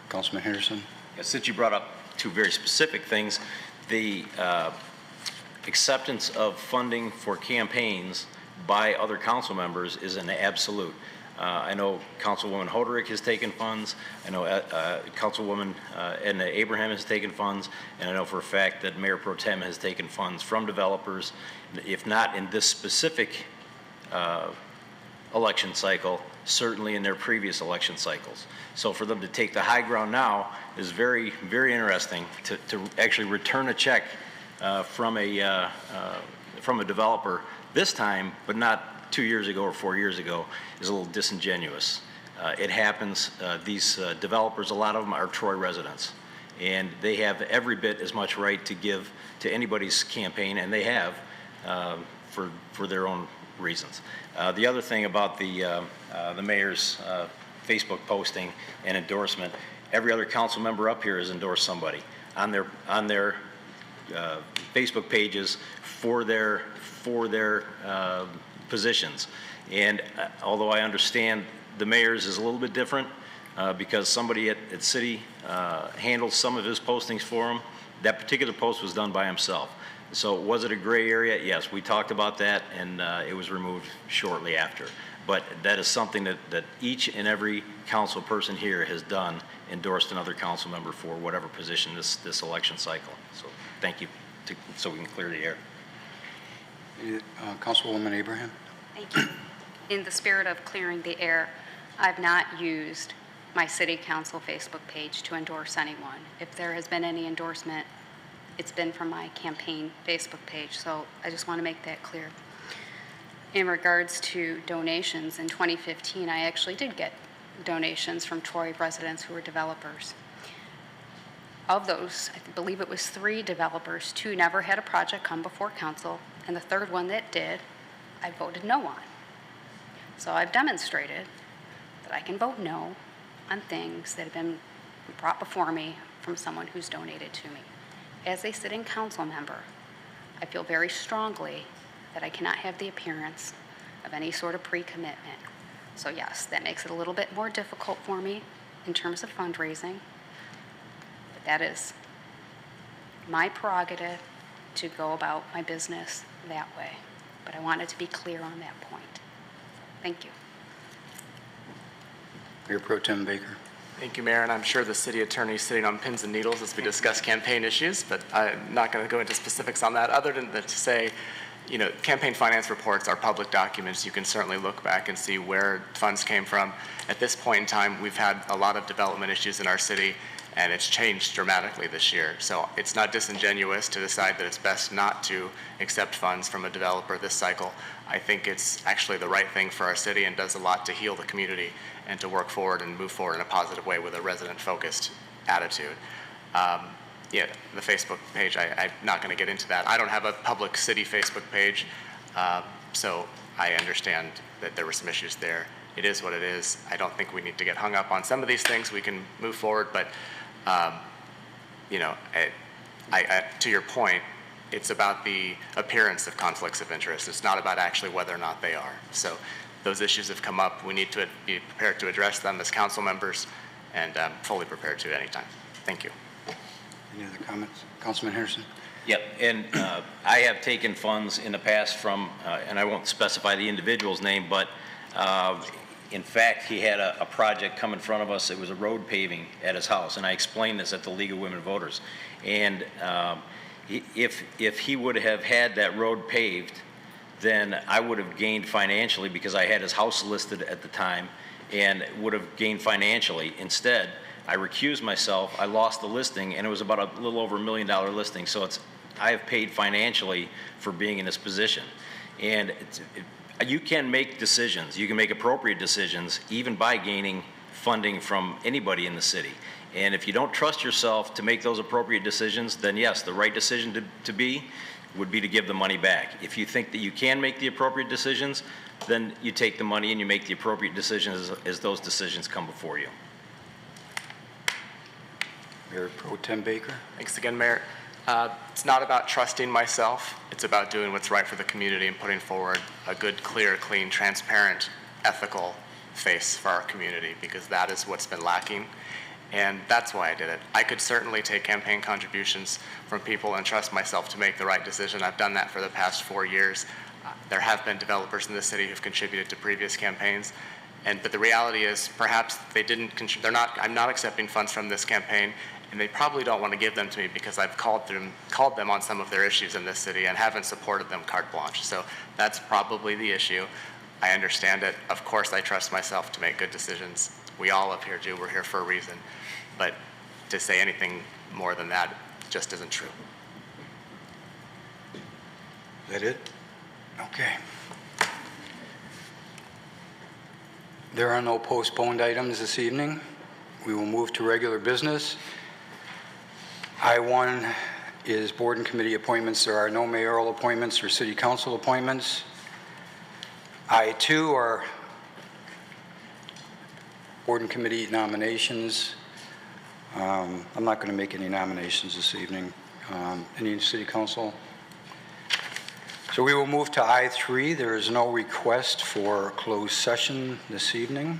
Councilman Henderson? Yes, since you brought up two very specific things, the acceptance of funding for campaigns by other council members is an absolute. I know Councilwoman Hoderick has taken funds. I know Councilwoman Edna Abraham has taken funds. And I know for a fact that Mayor Pro Tem has taken funds from developers, if not in this specific election cycle, certainly in their previous election cycles. So for them to take the high ground now is very, very interesting to actually return a check from a developer this time, but not 2 years ago or 4 years ago, is a little disingenuous. It happens. These developers, a lot of them are Troy residents, and they have every bit as much right to give to anybody's campaign, and they have for their own reasons. The other thing about the mayor's Facebook posting and endorsement, every other council member up here has endorsed somebody on their Facebook pages for their positions. And although I understand the mayor's is a little bit different because somebody at city handles some of his postings for him, that particular post was done by himself. So was it a gray area? Yes, we talked about that, and it was removed shortly after. But that is something that each and every council person here has done, endorsed another council member for whatever position this election cycle. So thank you, so we can clear the air. Councilwoman Abraham? Thank you. In the spirit of clearing the air, I've not used my city council Facebook page to endorse anyone. If there has been any endorsement, it's been from my campaign Facebook page, so I just want to make that clear. In regards to donations, in 2015, I actually did get donations from Troy residents who were developers. Of those, I believe it was 3 developers, 2 never had a project come before council, and the third one that did, I voted no on. So I've demonstrated that I can vote no on things that have been brought before me from someone who's donated to me. As a sitting council member, I feel very strongly that I cannot have the appearance of any sort of pre-commitment. So yes, that makes it a little bit more difficult for me in terms of fundraising, but that is my prerogative to go about my business that way. But I wanted to be clear on that point. Thank you. Mayor Pro Tem Baker. Thank you, Mayor, and I'm sure the city attorney is sitting on pins and needles as we discuss campaign issues, but I'm not going to go into specifics on that other than to say, you know, campaign finance reports are public documents. You can certainly look back and see where funds came from. At this point in time, we've had a lot of development issues in our city, and it's changed dramatically this year. So it's not disingenuous to decide that it's best not to accept funds from a developer this cycle. I think it's actually the right thing for our city and does a lot to heal the community and to work forward and move forward in a positive way with a resident-focused attitude. Yeah, the Facebook page, I'm not going to get into that. I don't have a public city Facebook page, so I understand that there were some issues there. It is what it is. I don't think we need to get hung up on some of these things. We can move forward, but you know, to your point, it's about the appearance of conflicts of interest. It's not about actually whether or not they are. So those issues have come up. We need to be prepared to address them as council members, and I'm fully prepared to at any time. Thank you. Any other comments? Councilman Henderson? Yep, and I have taken funds in the past from, and I won't specify the individual's name, but in fact, he had a project come in front of us. It was a road paving at his house, and I explained this at the League of Women Voters. And if he would have had that road paved, then I would have gained financially because I had his house listed at the time and would have gained financially. Instead, I recused myself, I lost the listing, and it was about a little over $1 million listing. So I have paid financially for being in this position. And you can make decisions, you can make appropriate decisions, even by gaining funding from anybody in the city. And if you don't trust yourself to make those appropriate decisions, then yes, the right decision would be to give the money back. If you think that you can make the appropriate decisions, then you take the money and you make the appropriate decisions as those decisions come before you. Mayor Pro Tem Baker. Thanks again, Mayor. It's not about trusting myself. It's about doing what's right for the community and putting forward a good, clear, clean, transparent, ethical face for our community, because that is what's been lacking. And that's why I did it. I could certainly take campaign contributions from people and trust myself to make the right decision. I've done that for the past 4 years. There have been developers in the city who've contributed to previous campaigns, But the reality is, perhaps they didn't. I'm not accepting funds from this campaign, and they probably don't want to give them to me because I've called them on some of their issues in this city and haven't supported them carte blanche. So that's probably the issue. I understand it. Of course, I trust myself to make good decisions. We all up here do. We're here for a reason. But to say anything more than that just isn't true. Is that it? Okay. There are no postponed items this evening. We will move to regular business. I-1 is board and committee appointments. There are no mayoral appointments or city council appointments. I-2 are board and committee nominations. I'm not going to make any nominations this evening. Any city council? So we will move to I-3. There is no request for closed session this evening,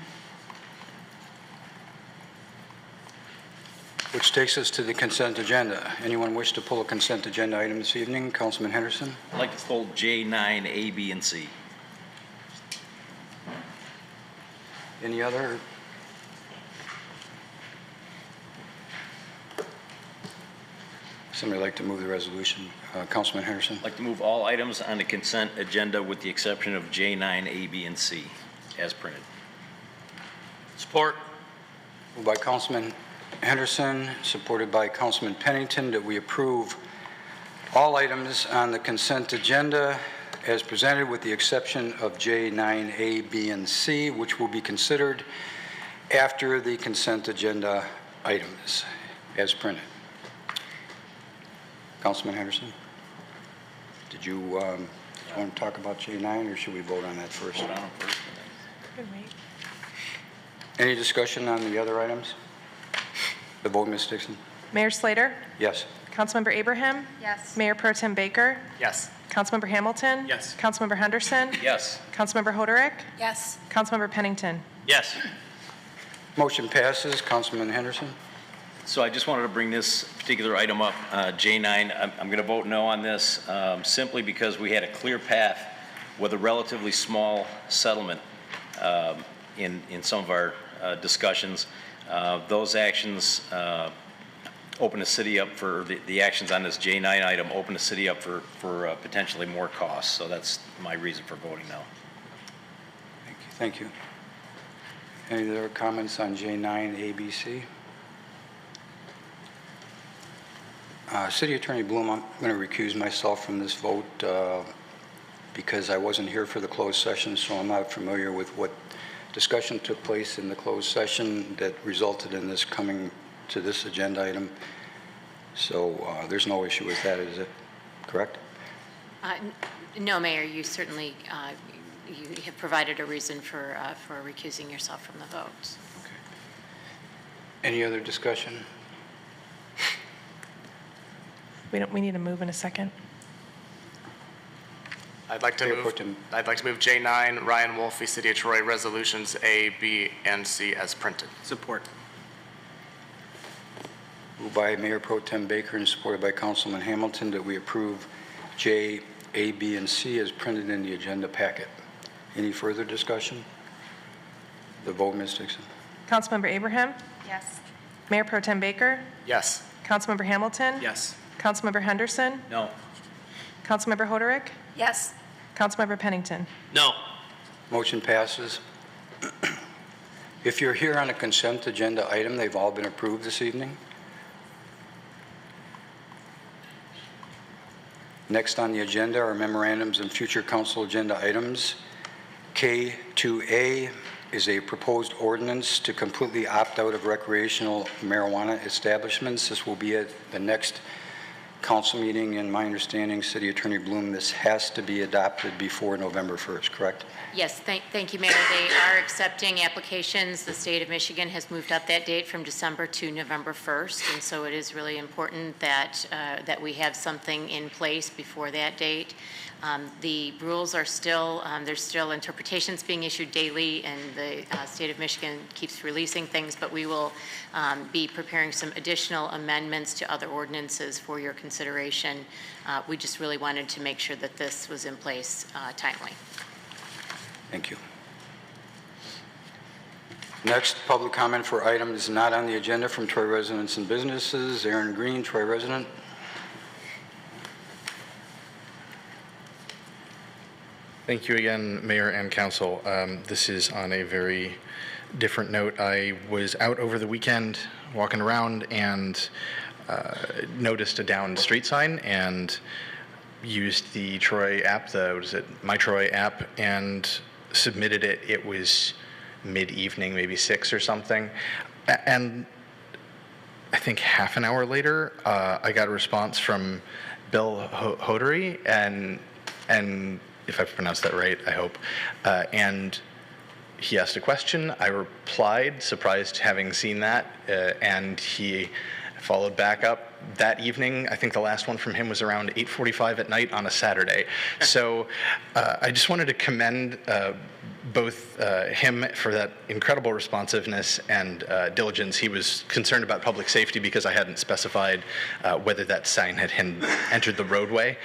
which takes us to the consent agenda. Anyone wish to pull a consent agenda item this evening? Councilman Henderson? I'd like to pull J9, A, B, and C. Any other? Somebody like to move the resolution? Councilman Henderson? I'd like to move all items on the consent agenda with the exception of J9, A, B, and C, as printed. Support. Moved by Councilman Henderson, supported by Councilman Pennington, that we approve all items on the consent agenda as presented with the exception of J9A, B, and C, which will be considered after the consent agenda items as printed. Councilman Henderson, did you want to talk about J9 or should we vote on that first? Vote on them first. Any discussion on the other items? The vote, Ms. Dixon? Mayor Slater? Yes. Councilmember Abraham? Yes. Mayor Pro Tem Baker? Yes. Councilmember Hamilton? Yes. Councilmember Henderson? Yes. Councilmember Hoderick? Yes. Councilmember Pennington? Yes. Motion passes. Councilman Henderson? So I just wanted to bring this particular item up, J9. I'm going to vote no on this simply because we had a clear path with a relatively small settlement in some of our discussions. Those actions open the city up for, the actions on this J9 item open the city up for potentially more costs. So that's my reason for voting no. Thank you. Any other comments on J9, A, B, C? City Attorney Bloom, I'm going to recuse myself from this vote because I wasn't here for the closed session, so I'm not familiar with what discussion took place in the closed session that resulted in this coming to this agenda item. So there's no issue with that, is it correct? No, Mayor, you certainly you have provided a reason for recusing yourself from the vote. Okay. Any other discussion? We need to move in a second. I'd like to move J9, Ryan Wolfe, City of Troy, resolutions A, B, and C as printed. Support. Moved by Mayor Pro Tem Baker and supported by Councilman Hamilton that we approve J, A, B, and C as printed in the agenda packet. Any further discussion? The vote, Ms. Dixon. Councilmember Abraham? Yes. Mayor Pro Tem Baker? Yes. Councilmember Hamilton? Yes. Councilmember Henderson? No. Councilmember Hoderick? Yes. Councilmember Pennington? No. Motion passes. If you're here on a consent agenda item, they've all been approved this evening. Next on the agenda are memorandums and future council agenda items. K2A is a proposed ordinance to completely opt out of recreational marijuana establishments. This will be at the next council meeting. In my understanding, City Attorney Bloom, this has to be adopted before November 1st, correct? Yes, thank you, Mayor. They are accepting applications. The state of Michigan has moved up that date from December to November 1st, and so it is really important that that we have something in place before that date. The rules are still, there's still interpretations being issued daily, and the state of Michigan keeps releasing things, but we will be preparing some additional amendments to other ordinances for your consideration. We just really wanted to make sure that this was in place timely. Thank you. Next, public comment for items not on the agenda from Troy residents and businesses. Aaron Green, Troy resident. Thank you again, Mayor and Council. This is on a very different note. I was out over the weekend walking around and noticed a downed street sign and used the Troy app, My Troy app, and submitted it. It was mid-evening, maybe 6 or something. And I think half an hour later, I got a response from Bill Hodery, and if I've pronounced that right, I hope. And he asked a question. I replied, surprised having seen that, and he followed back up that evening. I think the last one from him was around 8:45 at night on a Saturday. So I just wanted to commend both him for that incredible responsiveness and diligence. He was concerned about public safety because I hadn't specified whether that sign had entered the roadway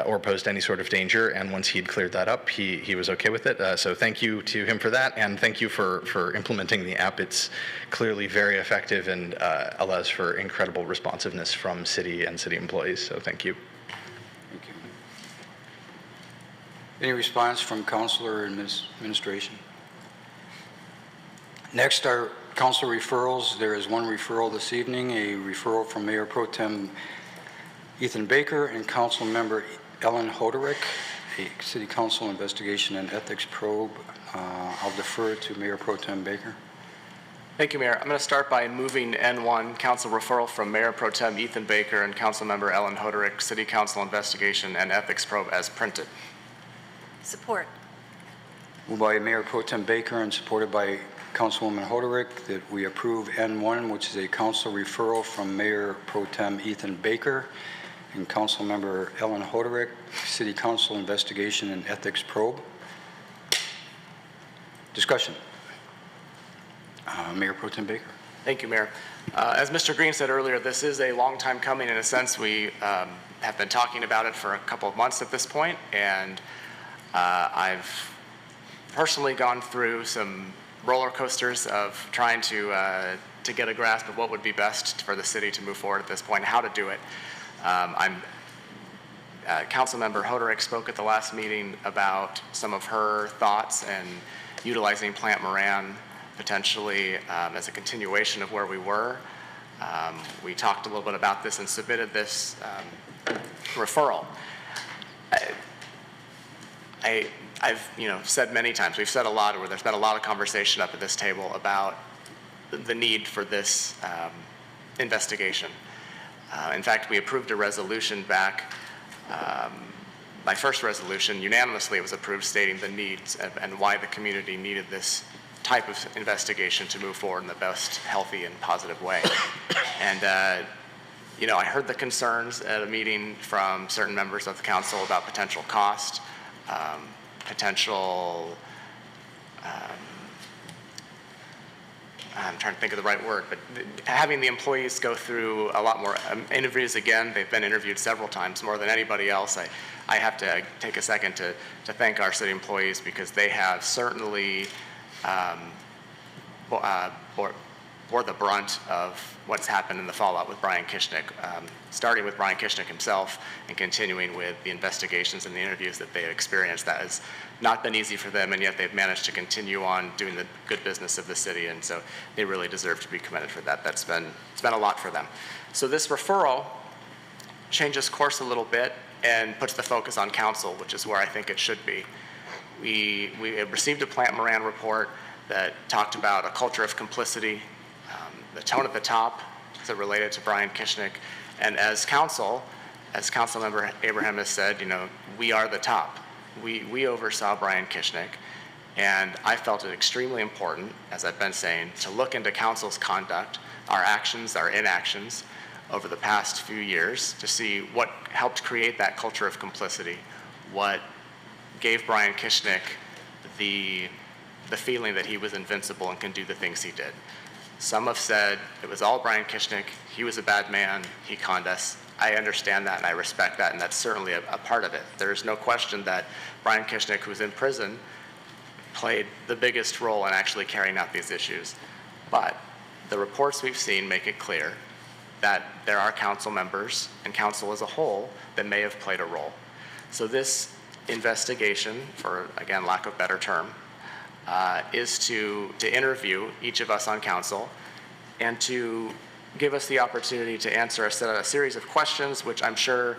or posed any sort of danger. And once he'd cleared that up, he was okay with it. So thank you to him for that, and thank you for implementing the app. It's clearly very effective and allows for incredible responsiveness from city and city employees. So thank you. Thank you. Any response from council or administration? Next are council referrals. There is one referral this evening, a referral from Mayor Pro Tem Ethan Baker and Council Member Ellen Hoderick, a City Council investigation and ethics probe. I'll defer to Mayor Pro Tem Baker. Thank you, Mayor. I'm going to start by moving N1, council referral from Mayor Pro Tem Ethan Baker and Council Member Ellen Hoderick, City Council investigation and ethics probe as printed. Support. Moved by Mayor Pro Tem Baker and supported by Councilwoman Hoderick that we approve N1, which is a council referral from Mayor Pro Tem Ethan Baker and Council Member Ellen Hoderick, City Council investigation and ethics probe. Discussion. Mayor Pro Tem Baker. Thank you, Mayor. As Mr. Green said earlier, this is a long time coming. In a sense, we have been talking about it for a couple of months at this point, and I've personally gone through some roller coasters of trying to get a grasp of what would be best for the city to move forward at this point, how to do it. Councilmember Hoderick spoke at the last meeting about some of her thoughts and utilizing Plant Moran potentially as a continuation of where we were. We talked a little bit about this and submitted this referral. I've said many times, we've said a lot, or there's been a lot of conversation up at this table about the need for this investigation. In fact, we approved a resolution back, my first resolution, unanimously it was approved, stating the needs and why the community needed this type of investigation to move forward in the best healthy and positive way. And I heard the concerns at a meeting from certain members of the council about potential cost, potential, I'm trying to think of the right word, but having the employees go through a lot more interviews again. They've been interviewed several times, more than anybody else. I have to take a second to thank our city employees, because they have certainly bore the brunt of what's happened in the fallout with Brian Kishnick, starting with Brian Kishnick himself and continuing with the investigations and the interviews that they experienced. That has not been easy for them, and yet they've managed to continue on doing the good business of the city, and so they really deserve to be commended for that. It's been a lot for them. So this referral changes course a little bit and puts the focus on council, which is where I think it should be. We received a Plant Moran report that talked about a culture of complicity, the tone at the top as it related to Brian Kishnick. And as council, as Councilmember Abraham has said, we are the top. We oversaw Brian Kishnick, and I felt it extremely important, as I've been saying, to look into council's conduct, our actions, our inactions over the past few years, to see what helped create that culture of complicity, what gave Brian Kishnick the feeling that he was invincible and can do the things he did. Some have said it was all Brian Kishnick. He was a bad man. He conned us. I understand that and I respect that, and that's certainly a part of it. There's no question that Brian Kishnick, who's in prison, played the biggest role in actually carrying out these issues. But the reports we've seen make it clear that there are council members and council as a whole that may have played a role. So this investigation, for again, lack of a better term, is to interview each of us on council and to give us the opportunity to answer a series of questions, which I'm sure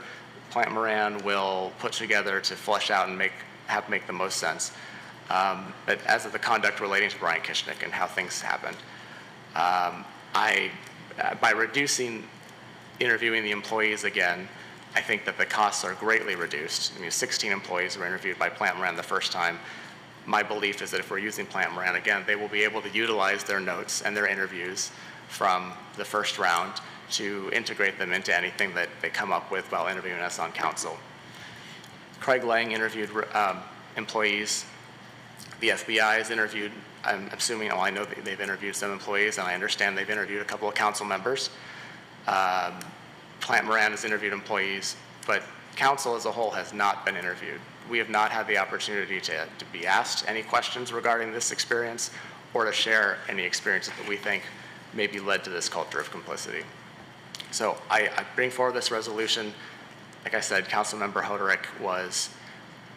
Plant Moran will put together to flesh out and make the most sense. But as of the conduct relating to Brian Kishnick and how things happened, by reducing interviewing the employees again, I think that the costs are greatly reduced. I mean, 16 employees were interviewed by Plant Moran the first time. My belief is that if we're using Plant Moran again, they will be able to utilize their notes and their interviews from the first round to integrate them into anything that they come up with while interviewing us on council. Craig Lang interviewed employees. The FBI has interviewed, I'm assuming, I know that they've interviewed some employees, and I understand they've interviewed a couple of council members. Plant Moran has interviewed employees, but council as a whole has not been interviewed. We have not had the opportunity to be asked any questions regarding this experience or to share any experiences that we think maybe led to this culture of complicity. So I bring forward this resolution. Like I said, Councilmember Hoderick was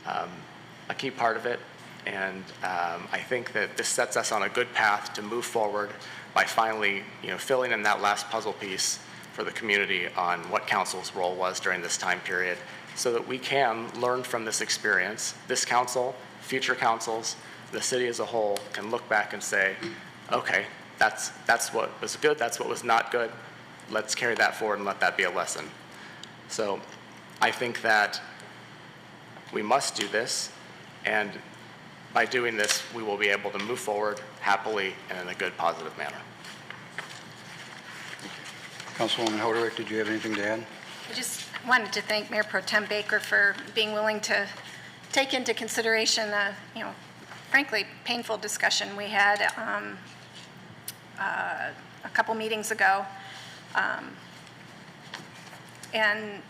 a key part of it, and I think that this sets us on a good path to move forward by finally, filling in that last puzzle piece for the community on what council's role was during this time period, so that we can learn from this experience. This council, future councils, the city as a whole can look back and say, okay, that's what was good, that's what was not good. Let's carry that forward and let that be a lesson. So I think that we must do this, and by doing this, we will be able to move forward happily and in a good, positive manner. Councilwoman Hoderick, did you have anything to add? I just wanted to thank Mayor Pro Tem Baker for being willing to take into consideration the, frankly, painful discussion we had a couple meetings ago, and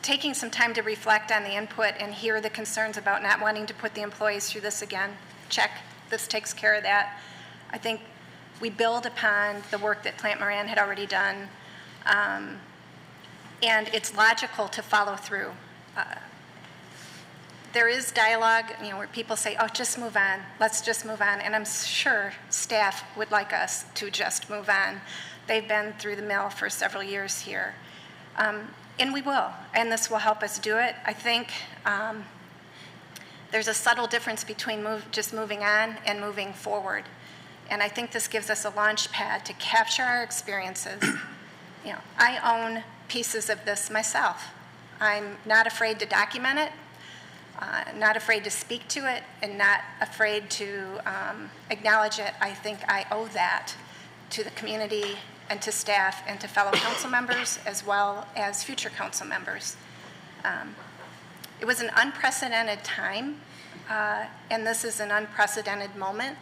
taking some time to reflect on the input and hear the concerns about not wanting to put the employees through this again. Check, this takes care of that. I think we build upon the work that Plant Moran had already done, and it's logical to follow through. There is dialogue, where people say, oh, just move on, let's just move on, and I'm sure staff would like us to just move on. They've been through the mill for several years here. And we will, and this will help us do it. I think there's a subtle difference between just moving on and moving forward. And I think this gives us a launch pad to capture our experiences. I own pieces of this myself. I'm not afraid to document it, not afraid to speak to it, and not afraid to acknowledge it. I think I owe that to the community and to staff and to fellow council members as well as future council members. It was an unprecedented time, and this is an unprecedented moment.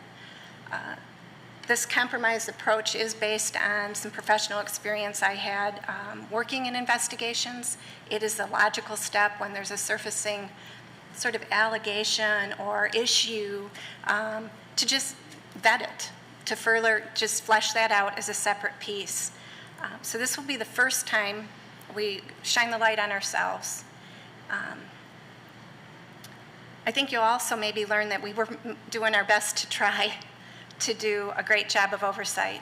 This compromised approach is based on some professional experience I had working in investigations. It is a logical step when there's a surfacing sort of allegation or issue to just vet it, to further just flesh that out as a separate piece. So this will be the first time we shine the light on ourselves. I think you'll also maybe learn that we were doing our best to try to do a great job of oversight,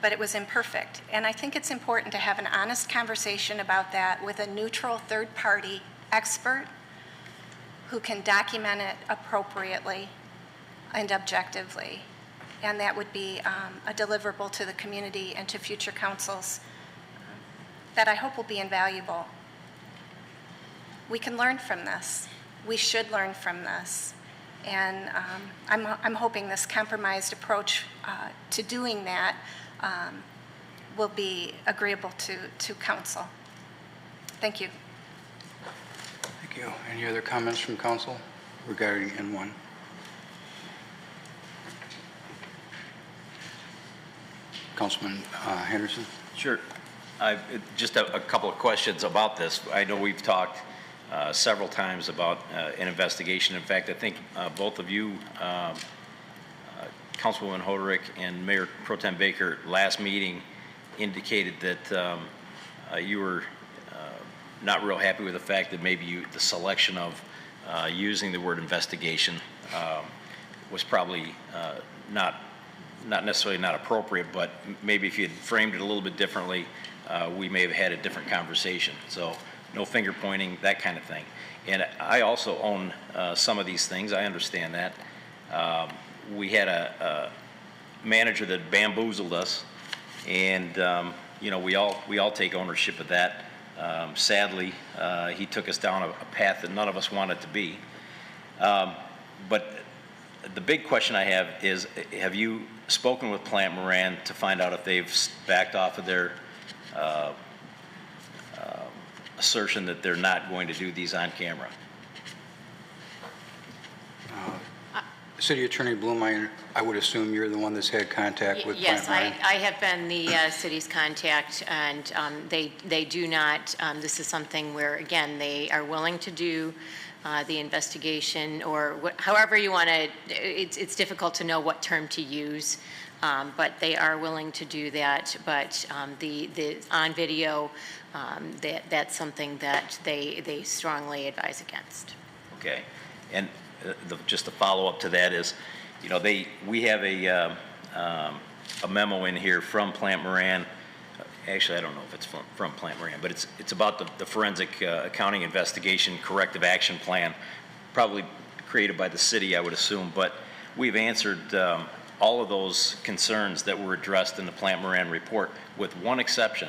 but it was imperfect. And I think it's important to have an honest conversation about that with a neutral third-party expert who can document it appropriately and objectively. And that would be a deliverable to the community and to future councils that I hope will be invaluable. We can learn from this. We should learn from this. And I'm hoping this compromised approach to doing that will be agreeable to council. Thank you. Thank you. Any other comments from council regarding N1? Councilman Henderson? Sure. Just a couple of questions about this. I know we've talked several times about an investigation. In fact, I think both of you, Councilwoman Hoderick and Mayor Pro Tem Baker, last meeting indicated that you were not real happy with the fact that maybe the selection of using the word investigation was probably not necessarily not appropriate, but maybe if you had framed it a little bit differently, we may have had a different conversation. So no finger pointing, that kind of thing. And I also own some of these things. I understand that. We had a manager that bamboozled us, and you know, we all take ownership of that. Sadly, he took us down a path that none of us wanted to be. But the big question I have is, have you spoken with Plant Moran to find out if they've backed off of their assertion that they're not going to do these on camera? City Attorney Bloom, I would assume you're the one that's had contact with Plant Yes, Moran? I have been the city's contact, and they do not, this is something where, again, they are willing to do the investigation, or however you want to, it's difficult to know what term to use, but they are willing to do that. But the on video, that's something that they strongly advise against. Okay, and just a follow-up to that is, you know, we have a memo in here from Plant Moran. Actually, I don't know if it's from Plant Moran, but it's about the forensic accounting investigation corrective action plan, probably created by the city, I would assume. But we've answered all of those concerns that were addressed in the Plant Moran report, with one exception,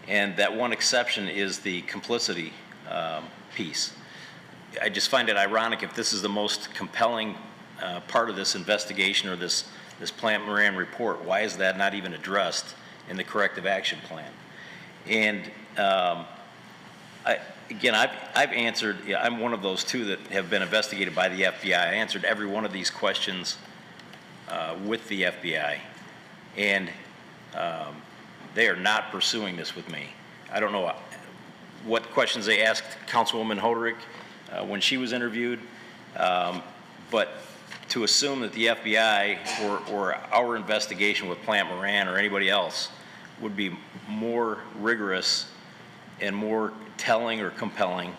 and that one exception is the complicity piece. I just find it ironic, if this is the most compelling part of this investigation or this Plant Moran report, why is that not even addressed in the corrective action plan? And I've answered, I'm one of those two that have been investigated by the FBI. I answered every one of these questions with the FBI, and they are not pursuing this with me. I don't know what questions they asked Councilwoman Hoderick when she was interviewed, but to assume that the FBI or our investigation with Plant Moran or anybody else would be more rigorous and more telling or compelling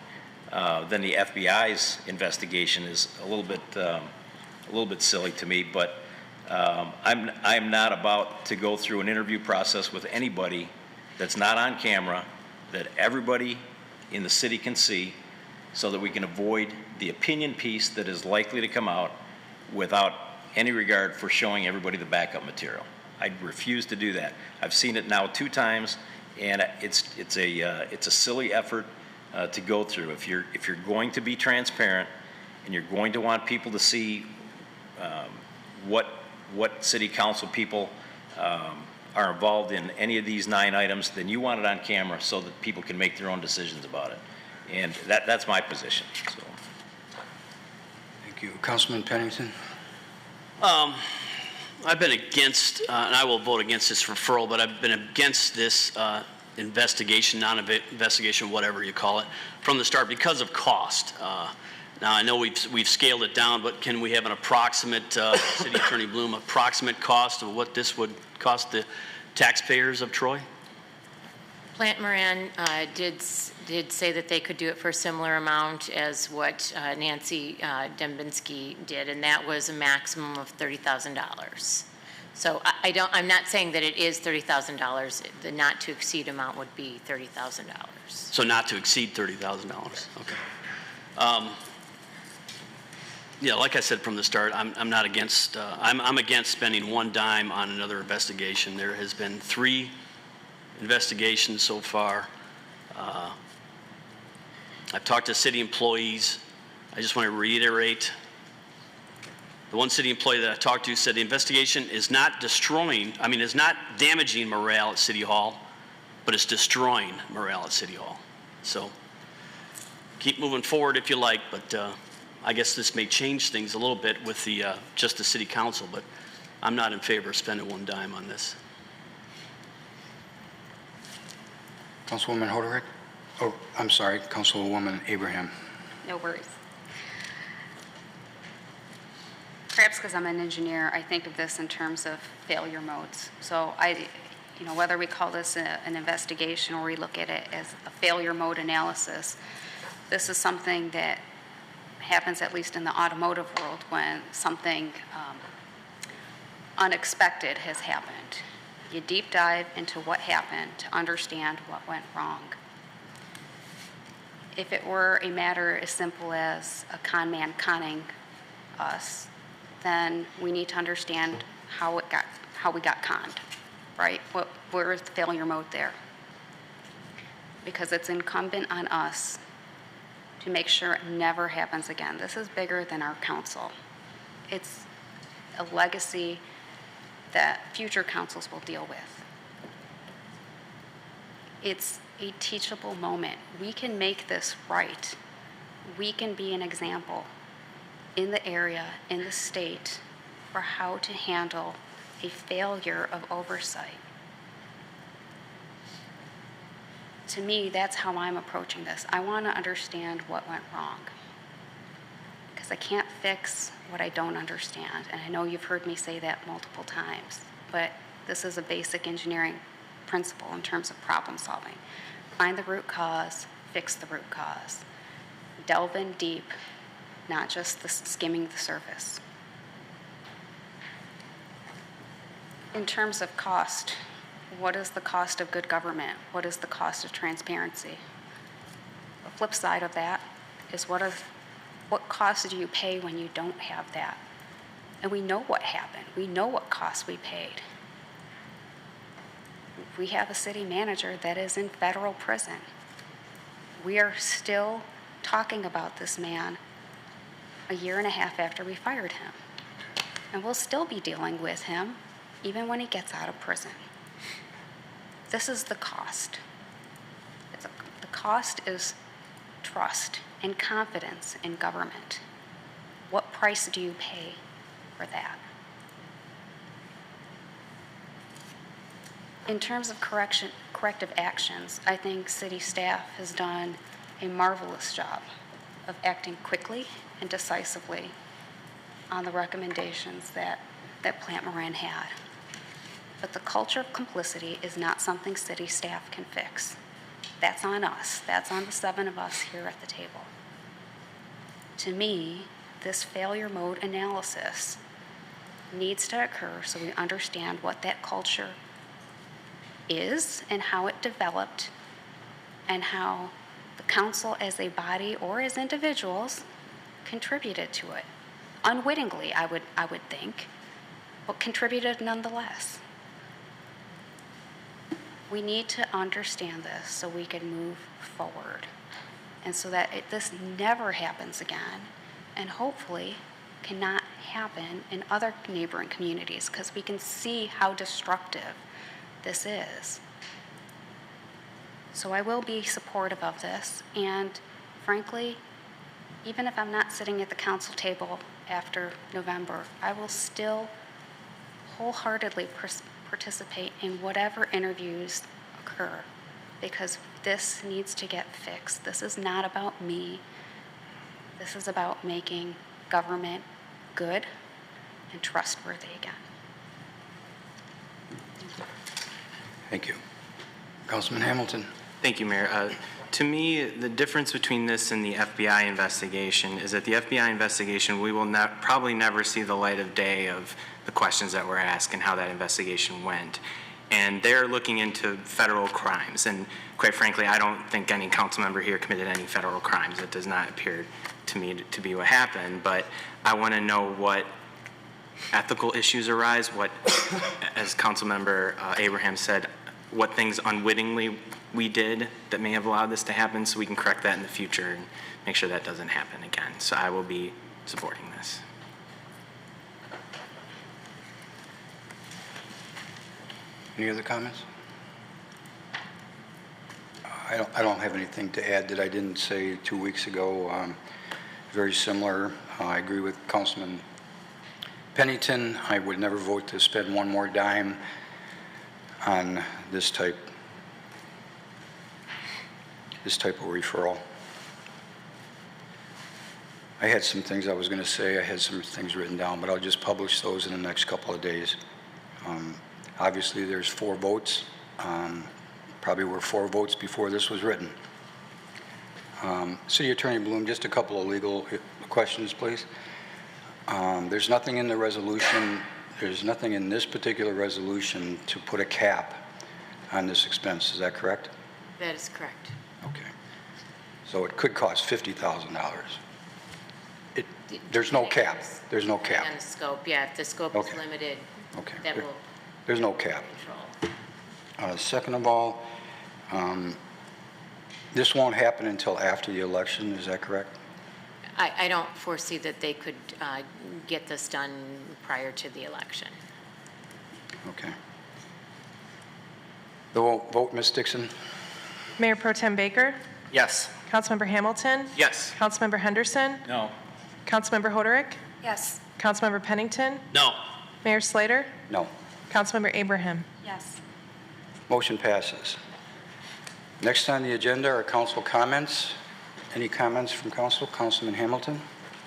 than the FBI's investigation is a little bit silly to me. But I'm not about to go through an interview process with anybody that's not on camera, that everybody in the city can see, so that we can avoid the opinion piece that is likely to come out without any regard for showing everybody the backup material. I refuse to do that. I've seen it now 2 times, and it's a silly effort to go through. If you're going to be transparent and you're going to want people to see what city council people are involved in any of these 9 items, then you want it on camera so that people can make their own decisions about it. And that's my position. So. Thank you. Councilman Pennington? I've been against, and I will vote against this referral, but I've been against this investigation, non-investigation, whatever you call it, from the start because of cost. Now, I know we've scaled it down, but can we have an approximate, City Attorney Bloom, approximate cost of what this would cost the taxpayers of Troy? Plant Moran did say that they could do it for a similar amount as what Nancy Dembinski did, and that was a maximum of $30,000. So I'm not saying that it is $30,000. The not to exceed amount would be $30,000. So not to exceed $30,000. Okay. Yeah, like I said from the start, I'm not against. I'm against spending one dime on another investigation. There has been 3 investigations so far. I've talked to city employees. I just want to reiterate, the one city employee that I talked to said the investigation is not is not damaging morale at City Hall, but it's destroying morale at City Hall. So keep moving forward if you like, but I guess this may change things a little bit with just the city council, but I'm not in favor of spending one dime on this. Councilwoman Hoderick? Oh, I'm sorry, Councilwoman Abraham. No worries. Perhaps because I'm an engineer, I think of this in terms of failure modes. So whether we call this an investigation or we look at it as a failure mode analysis, this is something that happens at least in the automotive world when something unexpected has happened. You deep dive into what happened to understand what went wrong. If it were a matter as simple as a con man conning us, then we need to understand how we got conned, right? Where is the failure mode there? Because it's incumbent on us to make sure it never happens again. This is bigger than our council. It's a legacy that future councils will deal with. It's a teachable moment. We can make this right. We can be an example in the area, in the state, for how to handle a failure of oversight. To me, that's how I'm approaching this. I want to understand what went wrong, because I can't fix what I don't understand. And I know you've heard me say that multiple times, but this is a basic engineering principle in terms of problem solving. Find the root cause, fix the root cause. Delve in deep, not just skimming the surface. In terms of cost, what is the cost of good government? What is the cost of transparency? The flip side of that is what cost do you pay when you don't have that? And we know what happened. We know what costs we paid. We have a city manager that is in federal prison. We are still talking about this man a year and a half after we fired him. And we'll still be dealing with him even when he gets out of prison. This is the cost. The cost is trust and confidence in government. What price do you pay for that? In terms of corrective actions, I think city staff has done a marvelous job of acting quickly and decisively on the recommendations that Plant Moran had. But the culture of complicity is not something city staff can fix. That's on us. That's on the 7 of us here at the table. To me, this failure mode analysis needs to occur so we understand what that culture is and how it developed and how the council as a body or as individuals contributed to it. Unwittingly, I would think, but contributed nonetheless. We need to understand this so we can move forward and so that this never happens again and hopefully cannot happen in other neighboring communities because we can see how destructive this is. So I will be supportive of this, and frankly, even if I'm not sitting at the council table after November, I will still wholeheartedly participate in whatever interviews occur because this needs to get fixed. This is not about me. This is about making government good and trustworthy again. Thank you. Councilman Hamilton. Thank you, Mayor. To me, the difference between this and the FBI investigation is that the FBI investigation, we will probably never see the light of day of the questions that were asked and how that investigation went. And they're looking into federal crimes. And quite frankly, I don't think any council member here committed any federal crimes. It does not appear to me to be what happened. But I want to know what ethical issues arise, what, as Councilmember Abraham said, what things unwittingly we did that may have allowed this to happen so we can correct that in the future and make sure that doesn't happen again. So I will be supporting this. Any other comments? I don't have anything to add that I didn't say 2 weeks ago. Very similar. I agree with Councilman Pennington. I would never vote to spend one more dime on this type this type of referral. I had some things I was going to say. I had some things written down, but I'll just publish those in the next couple of days. Obviously, there's 4 votes. Probably were 4 votes before this was written. City Attorney Bloom, just a couple of legal questions, please. There's nothing in the resolution, there's nothing in this particular resolution to put a cap on this expense. Is that correct? That is correct. Okay. So it could cost $50,000. There's no cap. There's no cap. And the scope, yeah, if the scope is limited, that will There's no cap. control. Second of all, this won't happen until after the election. Is that correct? I don't foresee that they could get this done prior to the election. Okay. The vote, Ms. Dixon? Mayor Pro Tem Baker? Yes. Councilmember Hamilton? Yes. Councilmember Henderson? No. Councilmember Hoderick? Yes. Councilmember Pennington? No. Mayor Slater? No. Councilmember Abraham? Yes. Motion passes. Next on the agenda are council comments. Any comments from council? Councilman Hamilton?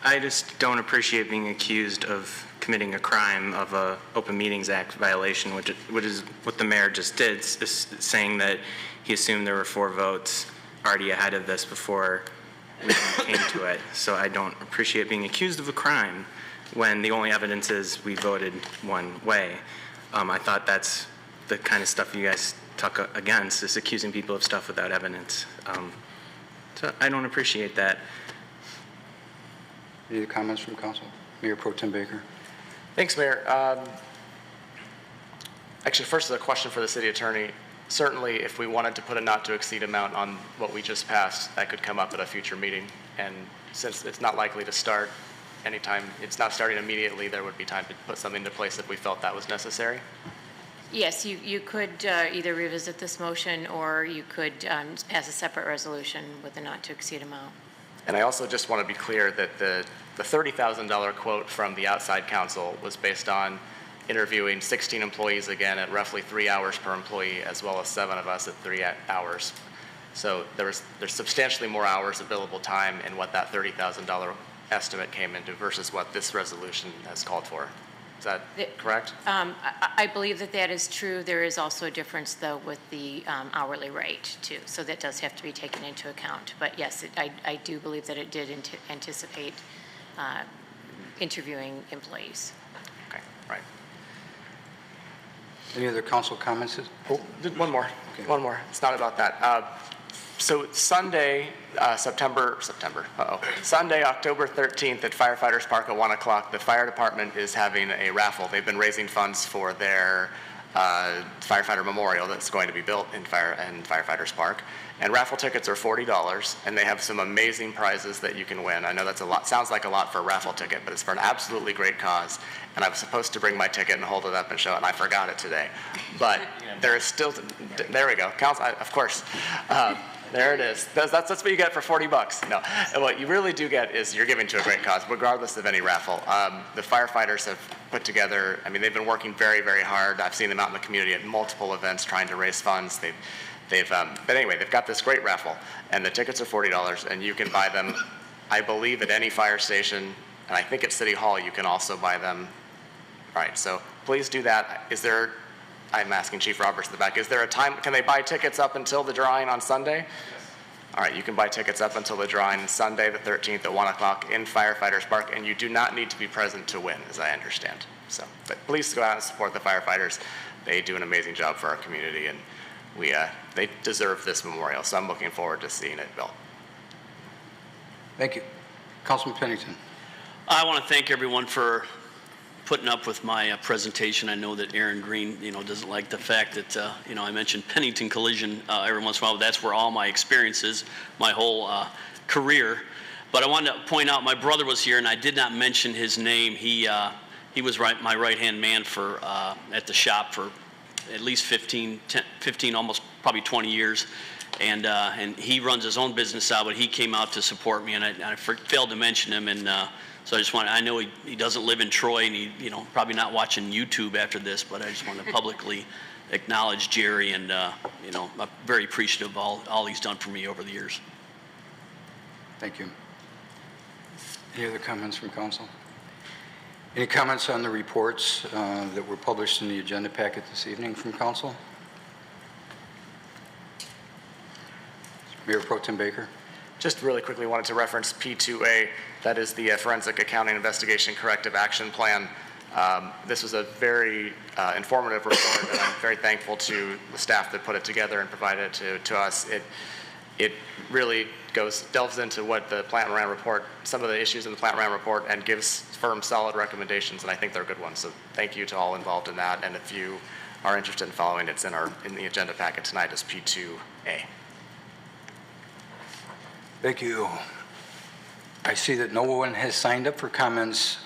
I just don't appreciate being accused of committing a crime of a Open Meetings Act violation, which is what the mayor just did, saying that he assumed there were 4 votes already ahead of this before we came to it. So I don't appreciate being accused of a crime when the only evidence is we voted one way. I thought that's the kind of stuff you guys talk against, is accusing people of stuff without evidence. So I don't appreciate that. Any comments from council? Mayor Pro Tem Baker? Thanks, Mayor. Actually, first is a question for the city attorney. Certainly, if we wanted to put a not to exceed amount on what we just passed, that could come up at a future meeting. And since it's not likely to start anytime, it's not starting immediately, there would be time to put something into place if we felt that was necessary. Yes, you could either revisit this motion or you could pass a separate resolution with a not to exceed amount. And I also just want to be clear that the $30,000 quote from the outside counsel was based on interviewing 16 employees again at roughly 3 hours per employee, as well as 7 of us at 3 hours. So there's substantially more hours of billable time in what that $30,000 estimate came into versus what this resolution has called for. Is that correct? I believe that is true. There is also a difference, though, with the hourly rate, too. So that does have to be taken into account. But yes, I do believe that it did anticipate interviewing employees. Okay, right. Any other council comments? Oh, one more. Okay. One more. It's not about that. So Sunday, Sunday, October 13th at Firefighters Park at 1 o'clock, the fire department is having a raffle. They've been raising funds for their firefighter memorial that's going to be built in Firefighters Park. And raffle tickets are $40, and they have some amazing prizes that you can win. I know that's a lot, sounds like a lot for a raffle ticket, but it's for an absolutely great cause. And I was supposed to bring my ticket and hold it up and show it, and I forgot it today. But there is still, there we go. Council, of course. There it is. That's what you get for $40. No, and what you really do get is you're giving to a great cause, regardless of any raffle. The firefighters have put together, I mean, they've been working very, very hard. I've seen them out in the community at multiple events trying to raise funds. But anyway, they've got this great raffle, and the tickets are $40, and you can buy them, I believe, at any fire station, and I think at City Hall you can also buy them. All right, so please do that. Is there, I'm asking Chief Roberts in the back, is there a time, can they buy tickets up until the drawing on Sunday? Yes. All right, you can buy tickets up until the drawing Sunday the 13th at 1 o'clock in Firefighters Park, and you do not need to be present to win, as I understand. So, but please go out and support the firefighters. They do an amazing job for our community, and they deserve this memorial, so I'm looking forward to seeing it built. Thank you. Councilman Pennington. I want to thank everyone for putting up with my presentation. I know that Aaron Green, doesn't like the fact that, I mentioned Pennington Collision every once in a while. But that's where all my experience is, my whole career. But I wanted to point out my brother was here, and I did not mention his name. He was my right-hand man for at the shop for at least 15, almost probably 20 years. And he runs his own business out, but he came out to support me, and I failed to mention him. And so I know he doesn't live in Troy, and he, probably not watching YouTube after this, but I just want to publicly acknowledge Jerry, and you know, I'm very appreciative of all he's done for me over the years. Thank you. Any other comments from council? Any comments on the reports that were published in the agenda packet this evening from council? Mayor Pro Tem Baker. Just really quickly wanted to reference P2A. That is the Forensic Accounting Investigation Corrective Action Plan. This was a very informative report, and I'm very thankful to the staff that put it together and provided it to us. It really delves into what the Plant and Ram report, some of the issues in the Plant and Ram report, and gives firm, solid recommendations, and I think they're good ones. So thank you to all involved in that, and if you are interested in following, it's in the agenda packet tonight as P2A. Thank you. I see that no one has signed up for comments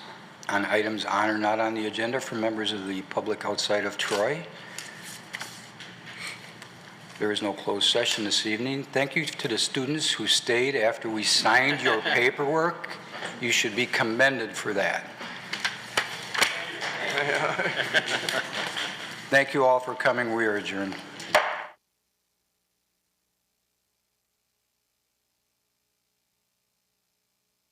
on items on or not on the agenda from members of the public outside of Troy. There is no closed session this evening. Thank you to the students who stayed after we signed your paperwork. You should be commended for that. Thank you all for coming. We are adjourned.